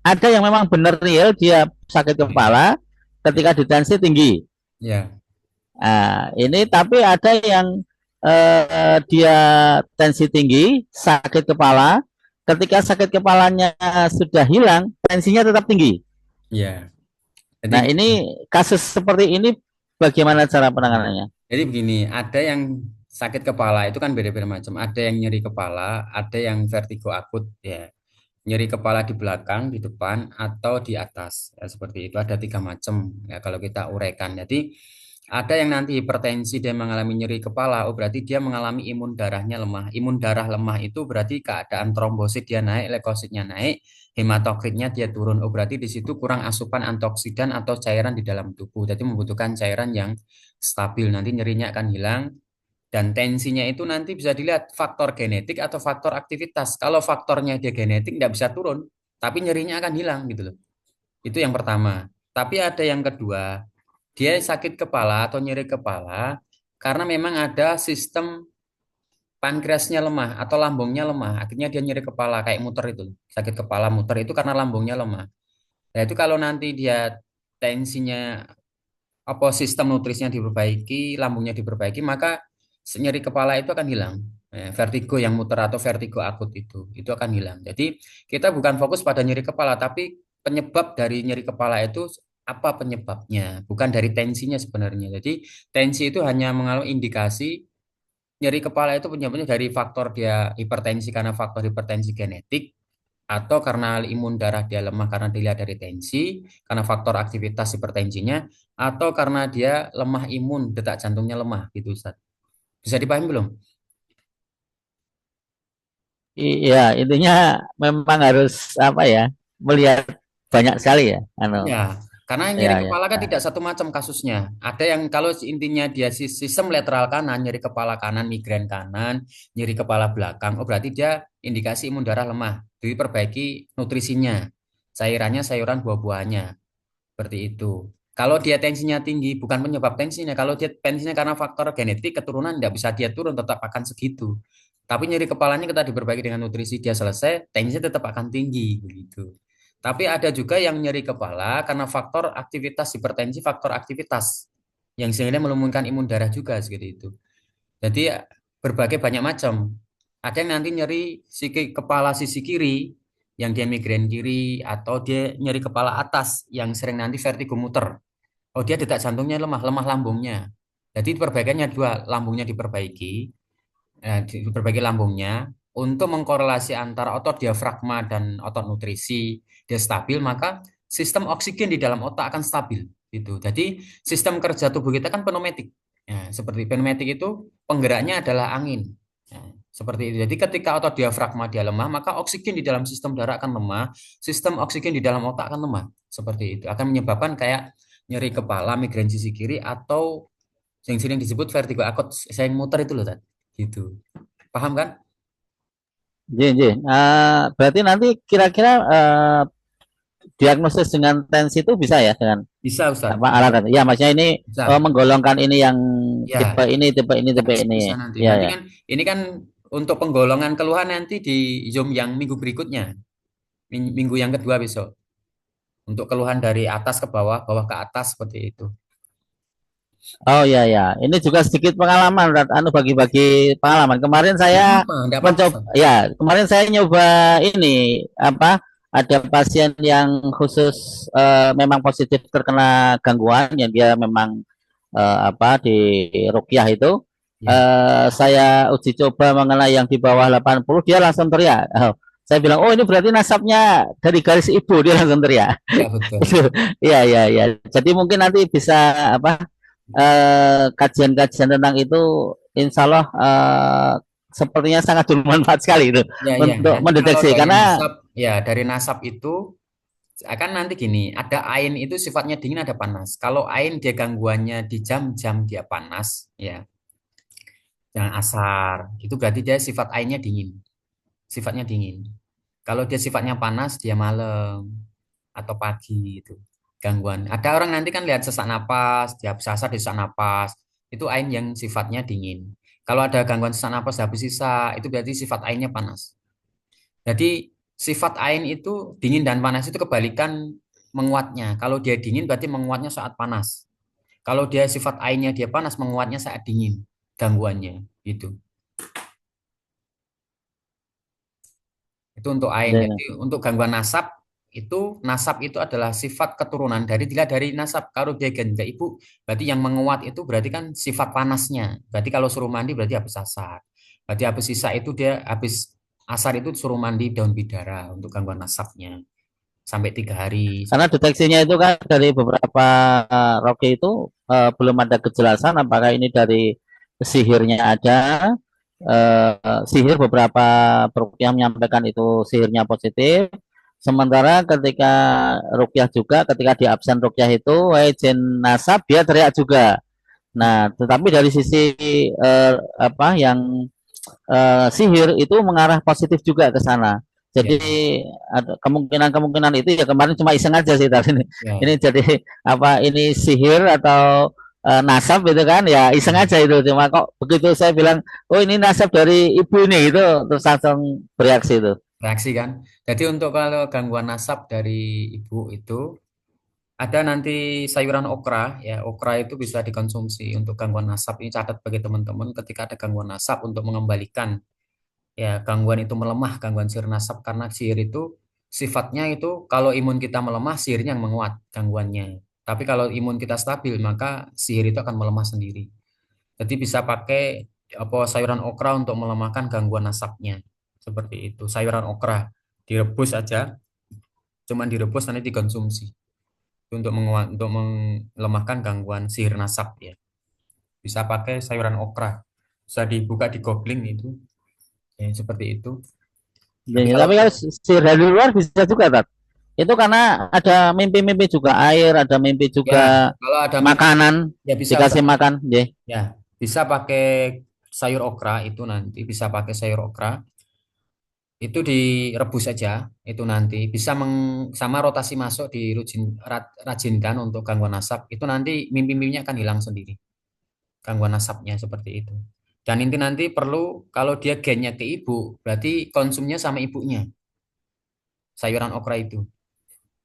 ada yang memang benar real dia sakit kepala ketika ditensi tinggi. Ya. Nah, ini tapi ada yang dia tensi tinggi, sakit kepala, ketika sakit kepalanya sudah hilang, tensinya tetap tinggi. Ya. Jadi Nah, ini kasus seperti ini bagaimana cara penanganannya? Jadi begini, ada yang sakit kepala itu kan beda-beda macam. Ada yang nyeri kepala, ada yang vertigo akut ya. Nyeri kepala di belakang, di depan, atau di atas. Ya, seperti itu ada tiga macam ya kalau kita uraikan. Jadi ada yang nanti hipertensi dia mengalami nyeri kepala, oh berarti dia mengalami imun darahnya lemah. Imun darah lemah itu berarti keadaan trombosit dia naik, leukositnya naik, hematokritnya dia turun. Oh berarti di situ kurang asupan antioksidan atau cairan di dalam tubuh. Jadi membutuhkan cairan yang stabil. Nanti nyerinya akan hilang dan tensinya itu nanti bisa dilihat faktor genetik atau faktor aktivitas. Kalau faktornya dia genetik nggak bisa turun, tapi nyerinya akan hilang gitu loh. Itu yang pertama. Tapi ada yang kedua, dia sakit kepala atau nyeri kepala karena memang ada sistem pankreasnya lemah atau lambungnya lemah. Akhirnya dia nyeri kepala kayak muter itu. Sakit kepala muter itu karena lambungnya lemah. Nah, itu kalau nanti dia tensinya apa sistem nutrisinya diperbaiki, lambungnya diperbaiki, maka nyeri kepala itu akan hilang. Vertigo yang muter atau vertigo akut itu akan hilang. Jadi kita bukan fokus pada nyeri kepala, tapi penyebab dari nyeri kepala itu apa penyebabnya, bukan dari tensinya sebenarnya. Jadi tensi itu hanya mengalami indikasi nyeri kepala itu penyebabnya dari faktor dia hipertensi karena faktor hipertensi genetik atau karena imun darah dia lemah karena dilihat dari tensi, karena faktor aktivitas hipertensinya, atau karena dia lemah imun, detak jantungnya lemah gitu Ustaz. Bisa dipahami belum? Iya, intinya memang harus apa ya, melihat banyak sekali ya, Ya, karena nyeri ya, kepala kan ya. tidak satu macam kasusnya. Ada yang kalau intinya dia sistem lateral kanan, nyeri kepala kanan, migrain kanan, nyeri kepala belakang, oh berarti dia indikasi imun darah lemah. Diperbaiki nutrisinya, cairannya, sayuran, buah-buahnya. Seperti itu. Kalau dia tensinya tinggi, bukan penyebab tensinya. Kalau dia tensinya karena faktor genetik, keturunan, tidak bisa dia turun, tetap akan segitu. Tapi nyeri kepalanya kita diperbaiki dengan nutrisi, dia selesai, tensinya tetap akan tinggi. Begitu. Tapi ada juga yang nyeri kepala karena faktor aktivitas hipertensi, faktor aktivitas. Yang sehingga melumpuhkan imun darah juga, seperti itu. Jadi berbagai banyak macam. Ada yang nanti nyeri kepala sisi kiri, yang dia migrain kiri, atau dia nyeri kepala atas, yang sering nanti vertigo muter. Oh dia detak jantungnya lemah, lemah lambungnya. Jadi perbaikannya dua, lambungnya diperbaiki, diperbaiki lambungnya, untuk mengkorelasi antara otot diafragma dan otot nutrisi, dia stabil, maka sistem oksigen di dalam otak akan stabil. Gitu. Jadi sistem kerja tubuh kita kan pneumatik. Ya, seperti pneumatik itu penggeraknya adalah angin. Ya, seperti itu. Jadi ketika otot diafragma dia lemah, maka oksigen di dalam sistem darah akan lemah, sistem oksigen di dalam otak akan lemah. Seperti itu. Akan menyebabkan kayak nyeri kepala, migrain sisi kiri, atau yang sering disebut vertigo akut, saya muter itu loh, Tat. Gitu. Paham kan? Ji, Ji. Berarti nanti kira-kira diagnosis dengan tensi itu bisa ya dengan Bisa, Ustaz. apa alat? Ya, maksudnya ini Bisa. menggolongkan ini yang Ya, tipe ini, bisa, tipe bisa, ini. bisa nanti. Ya, Nanti ya. kan ini kan untuk penggolongan keluhan nanti di Zoom yang minggu berikutnya. Minggu yang kedua besok. Untuk keluhan dari atas ke bawah, bawah ke atas seperti itu. Oh ya, ya. Ini juga sedikit pengalaman, anu bagi-bagi pengalaman. Kemarin saya Enggak apa-apa, mencoba, Ustaz. ya, kemarin saya nyoba ini apa? Ada pasien yang khusus memang positif terkena gangguan yang dia memang apa di rukyah itu. Ya, Saya uji coba mengenai yang di bawah 80, dia langsung teriak. Oh, saya bilang, oh ini berarti nasabnya dari garis ibu, dia langsung teriak. ya betul. Iya, iya, iya. Jadi mungkin nanti bisa apa kajian-kajian tentang itu, insya Allah sepertinya sangat bermanfaat sekali itu Ya, ya. untuk Nanti kalau mendeteksi. dari Karena nasab, ya dari nasab itu akan nanti gini, ada ain itu sifatnya dingin, ada panas. Kalau ain dia gangguannya di jam-jam dia panas, ya, jangan asar. Itu berarti dia sifat ainnya dingin. Sifatnya dingin. Kalau dia sifatnya panas, dia malam atau pagi itu gangguan. Ada orang nanti kan lihat sesak napas, dia sasar di sesak napas, itu ain yang sifatnya dingin. Kalau ada gangguan sesak napas habis sisa, itu berarti sifat ainnya panas. Jadi sifat ain itu dingin dan panas itu kebalikan menguatnya. Kalau dia dingin berarti menguatnya saat panas. Kalau dia sifat ainnya dia panas, menguatnya saat dingin gangguannya gitu. Itu untuk ain. Jadi untuk gangguan nasab itu adalah sifat keturunan dari dilihat dari nasab. Kalau dia ganda ibu, berarti yang menguat itu berarti kan sifat panasnya. Berarti kalau suruh mandi berarti habis asar. Berarti habis sisa itu dia habis asar itu suruh mandi daun bidara untuk gangguan nasabnya sampai 3 hari. karena deteksinya itu kan dari beberapa rocky itu belum ada kejelasan apakah ini dari sihirnya ada, sihir beberapa perukyah menyampaikan itu sihirnya positif. Sementara ketika rukyah juga, ketika di absen rukyah itu, jen nasab dia teriak juga. Nah, tetapi dari sisi apa yang sihir itu mengarah positif juga ke sana. Jadi Ya, ada kemungkinan-kemungkinan itu ya kemarin cuma iseng aja sih tadi ini. ya. Ini jadi apa ini sihir atau nasab itu kan ya iseng Hmm. aja itu. Cuma kok begitu saya bilang, oh ini nasab dari ibu ini itu terus langsung bereaksi itu. Reaksi kan. Jadi untuk kalau gangguan nasab dari ibu itu ada nanti sayuran okra ya. Okra itu bisa dikonsumsi untuk gangguan nasab. Ini catat bagi teman-teman ketika ada gangguan nasab untuk mengembalikan ya gangguan itu melemah, gangguan sihir nasab karena sihir itu sifatnya itu kalau imun kita melemah sihirnya yang menguat gangguannya. Tapi kalau imun kita stabil maka sihir itu akan melemah sendiri. Jadi bisa pakai apa sayuran okra untuk melemahkan gangguan nasabnya. Seperti itu. Sayuran okra direbus aja, cuman direbus nanti dikonsumsi untuk menguat, untuk melemahkan gangguan sihir nasab ya. Bisa pakai sayuran okra. Bisa dibuka di googling itu. Ya, seperti itu. Ya, Tapi ya, kalau tapi kalau sihir dari luar bisa juga, Tat. Itu karena ada mimpi-mimpi juga air, ada mimpi ya, juga kalau ada mimpi makanan, ya bisa dikasih Ustaz. makan. Ya. Ya, bisa pakai sayur okra itu nanti bisa pakai sayur okra itu direbus saja itu nanti bisa sama rotasi masuk rajinkan untuk gangguan nasab itu nanti mimpi-mimpinya akan hilang sendiri gangguan nasabnya seperti itu. Dan inti nanti perlu kalau dia gennya ke ibu berarti konsumnya sama ibunya sayuran okra itu.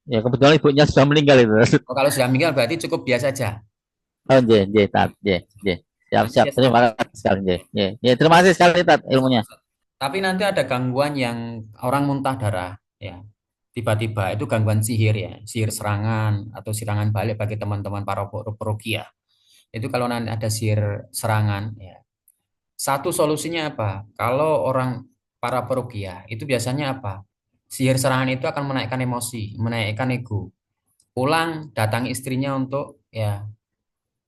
Ya, kebetulan ibunya sudah meninggal itu. Oh, kalau sudah meninggal berarti cukup biasa saja. Oh, ya, Tat. Ya. Siap, Nanti siap. biasa Terima saja. kasih sekali, ya. Terima kasih sekali, Tat, ilmunya. Tapi nanti ada gangguan yang orang muntah darah, ya. Tiba-tiba itu gangguan sihir ya, sihir serangan atau serangan balik bagi teman-teman para perukia. Itu kalau nanti ada sihir serangan, ya. Satu solusinya apa? Kalau orang para perukia itu biasanya apa? Sihir serangan itu akan menaikkan emosi, menaikkan ego. Pulang datangi istrinya untuk ya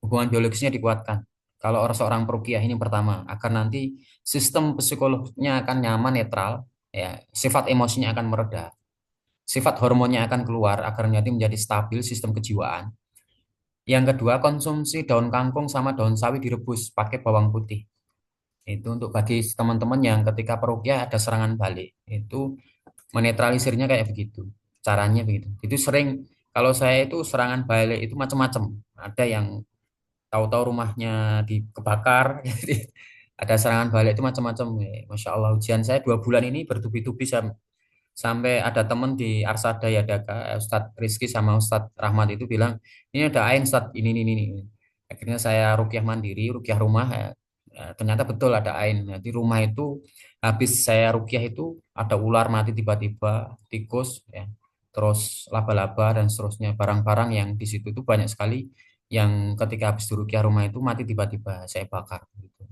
hubungan biologisnya dikuatkan. Kalau orang seorang perukiah ini pertama, agar nanti sistem psikologisnya akan nyaman, netral, ya, sifat emosinya akan mereda, sifat hormonnya akan keluar, agar nanti menjadi stabil sistem kejiwaan. Yang kedua, konsumsi daun kangkung sama daun sawi direbus pakai bawang putih. Itu untuk bagi teman-teman yang ketika perukiah ada serangan balik, itu menetralisirnya kayak begitu. Caranya begitu. Itu sering kalau saya itu serangan balik itu macam-macam. Ada yang tahu-tahu rumahnya dikebakar jadi ada serangan balik itu macam-macam. Masya Allah ujian saya 2 bulan ini bertubi-tubi sampai ada teman di Arsada Yadaka Ustadz Rizky sama Ustadz Rahmat itu bilang ini ada ain Ustadz ini. Akhirnya saya rukyah mandiri rukyah rumah ternyata betul ada ain. Jadi rumah itu habis saya rukyah itu ada ular mati tiba-tiba, tikus ya, terus laba-laba dan seterusnya, barang-barang yang di situ itu banyak sekali yang ketika habis dirukyah rumah itu mati tiba-tiba saya bakar gitu.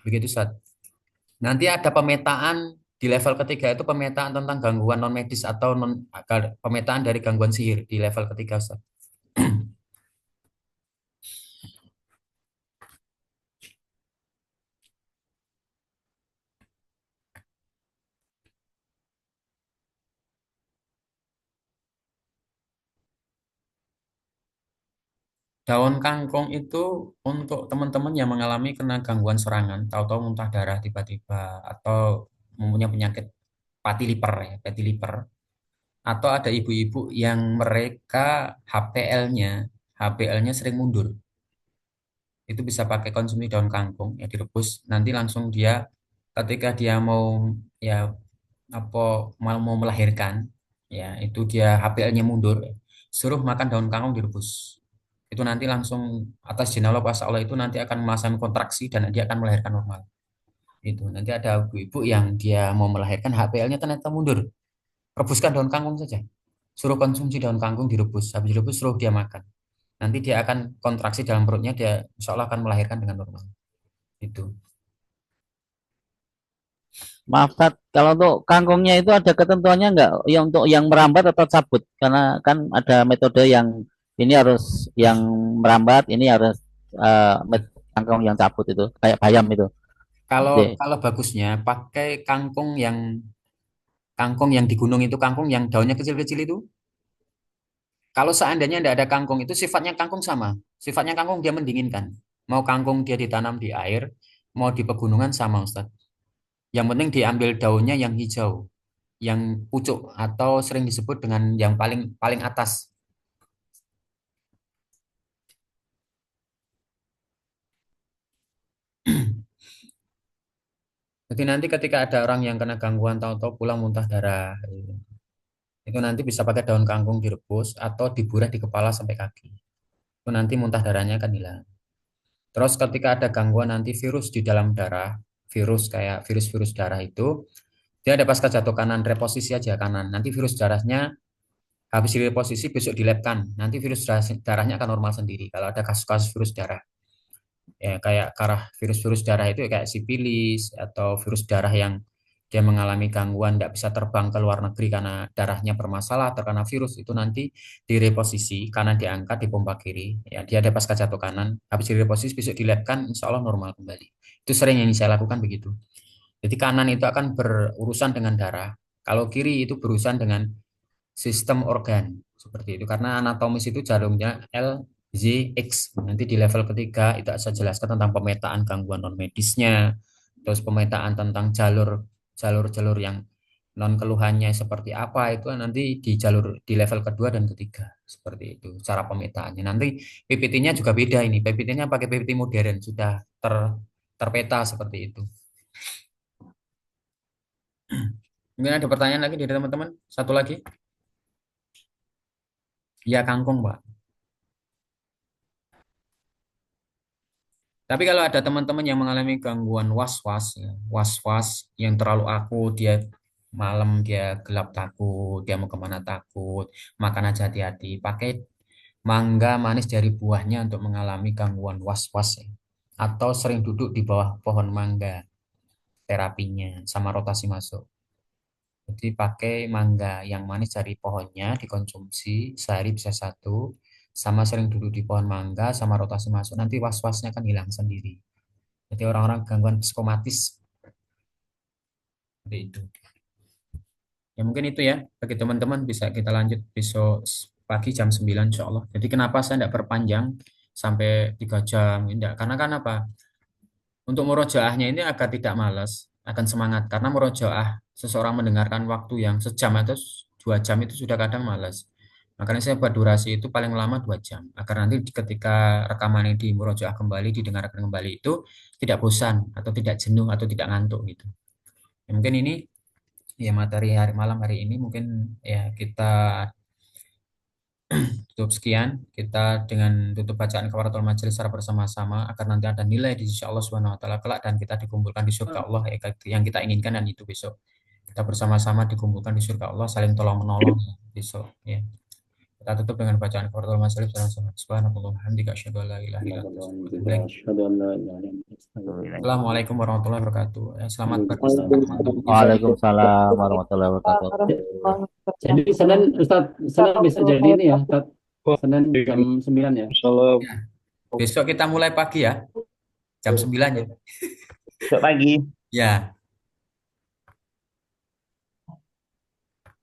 Begitu Ustaz. Nanti ada pemetaan di level ketiga itu pemetaan tentang gangguan non medis atau pemetaan dari gangguan sihir di level ketiga Ustaz. Daun kangkung itu untuk teman-teman yang mengalami kena gangguan serangan, tahu-tahu muntah darah tiba-tiba atau mempunyai penyakit fatty liver ya, fatty liver. Atau ada ibu-ibu yang mereka HPL-nya sering mundur. Itu bisa pakai konsumsi daun kangkung ya direbus. Nanti langsung dia ketika dia mau ya apa mau melahirkan ya itu dia HPL-nya mundur. Suruh makan daun kangkung direbus. Itu nanti langsung atas izin Allah pas Allah itu nanti akan melaksanakan kontraksi dan dia akan melahirkan normal. Itu nanti ada ibu-ibu yang dia mau melahirkan HPL-nya ternyata mundur. Rebuskan daun kangkung saja. Suruh konsumsi daun kangkung direbus. Habis direbus suruh dia makan. Nanti dia akan kontraksi dalam perutnya, dia insya Allah akan melahirkan dengan normal. Itu. Maaf, Tat, kalau untuk kangkungnya itu ada ketentuannya nggak? Ya untuk yang merambat atau cabut? Karena kan ada metode yang ini harus yang merambat, ini harus kangkung yang cabut itu, kayak bayam itu. Kalau Jadi, kalau bagusnya pakai kangkung yang di gunung itu kangkung yang daunnya kecil-kecil itu. Kalau seandainya tidak ada kangkung itu sifatnya kangkung sama. Sifatnya kangkung dia mendinginkan. Mau kangkung dia ditanam di air, mau di pegunungan sama Ustaz. Yang penting diambil daunnya yang hijau. yang pucuk atau sering disebut dengan yang paling paling atas. Jadi nanti ketika ada orang yang kena gangguan tahu-tahu pulang muntah darah, itu nanti bisa pakai daun kangkung direbus atau diburai di kepala sampai kaki. Itu nanti muntah darahnya akan hilang. Terus ketika ada gangguan nanti virus di dalam darah, virus kayak virus-virus darah itu, dia ada pasca jatuh kanan, reposisi aja kanan. Nanti virus darahnya habis direposisi besok dilabkan. Nanti virus darahnya akan normal sendiri. Kalau ada kasus-kasus virus darah, ya kayak virus-virus darah itu kayak sipilis atau virus darah yang dia mengalami gangguan tidak bisa terbang ke luar negeri karena darahnya bermasalah terkena virus itu nanti direposisi kanan diangkat di pompa kiri ya dia ada pasca jatuh kanan habis direposisi besok dilabkan insya Allah normal kembali itu sering yang saya lakukan begitu jadi kanan itu akan berurusan dengan darah kalau kiri itu berurusan dengan sistem organ seperti itu karena anatomis itu jalurnya L Z X nanti di level ketiga itu saya jelaskan tentang pemetaan gangguan non medisnya terus pemetaan tentang jalur-jalur yang non keluhannya seperti apa itu nanti di jalur di level kedua dan ketiga seperti itu cara pemetaannya nanti PPT-nya juga beda ini PPT-nya pakai PPT modern sudah terpeta seperti itu mungkin ada pertanyaan lagi dari teman-teman satu lagi ya kangkung Pak. Tapi kalau ada teman-teman yang mengalami gangguan was-was, ya, was-was yang terlalu akut, dia malam dia gelap takut, dia mau kemana takut, makan aja hati-hati. Pakai mangga manis dari buahnya untuk mengalami gangguan was-was, ya. Atau sering duduk di bawah pohon mangga, terapinya sama rotasi masuk. Jadi pakai mangga yang manis dari pohonnya dikonsumsi sehari bisa satu, sama sering duduk di pohon mangga sama rotasi masuk. Nanti was-wasnya kan hilang sendiri. Jadi orang-orang gangguan psikomatis seperti itu. Ya mungkin itu ya bagi teman-teman bisa kita lanjut besok pagi jam 9 insya Allah. Jadi kenapa saya tidak perpanjang sampai 3 jam? Tidak. Karena kan apa? Untuk murojaahnya ini agar tidak malas, akan semangat. Karena murojaah seseorang mendengarkan waktu yang sejam atau 2 jam itu sudah kadang malas. Makanya saya buat durasi itu paling lama 2 jam. Agar nanti ketika rekaman ini di murojaah kembali, didengarkan kembali itu tidak bosan atau tidak jenuh atau tidak ngantuk gitu. Ya, mungkin ini ya materi malam hari ini mungkin ya kita tutup sekian kita dengan tutup bacaan kafaratul majelis secara bersama-sama agar nanti ada nilai di sisi Allah Subhanahu wa taala kelak dan kita dikumpulkan di surga Allah yang kita inginkan dan itu besok kita bersama-sama dikumpulkan di surga Allah saling tolong menolong besok ya kita tutup dengan bacaan kafaratul majelis bersama subhanallah hamdika asyhadu an la ilaha illa anta astaghfiruka wa atubu ilaik. Assalamualaikum warahmatullahi wabarakatuh. Selamat beristirahat teman-teman. Waalaikumsalam warahmatullahi wabarakatuh. Jadi Senin Ustaz, Senin bisa jadi ini ya, Ustaz. Senin jam 9 ya. Ya, besok kita mulai pagi ya, jam 9 ya. Besok pagi. Ya.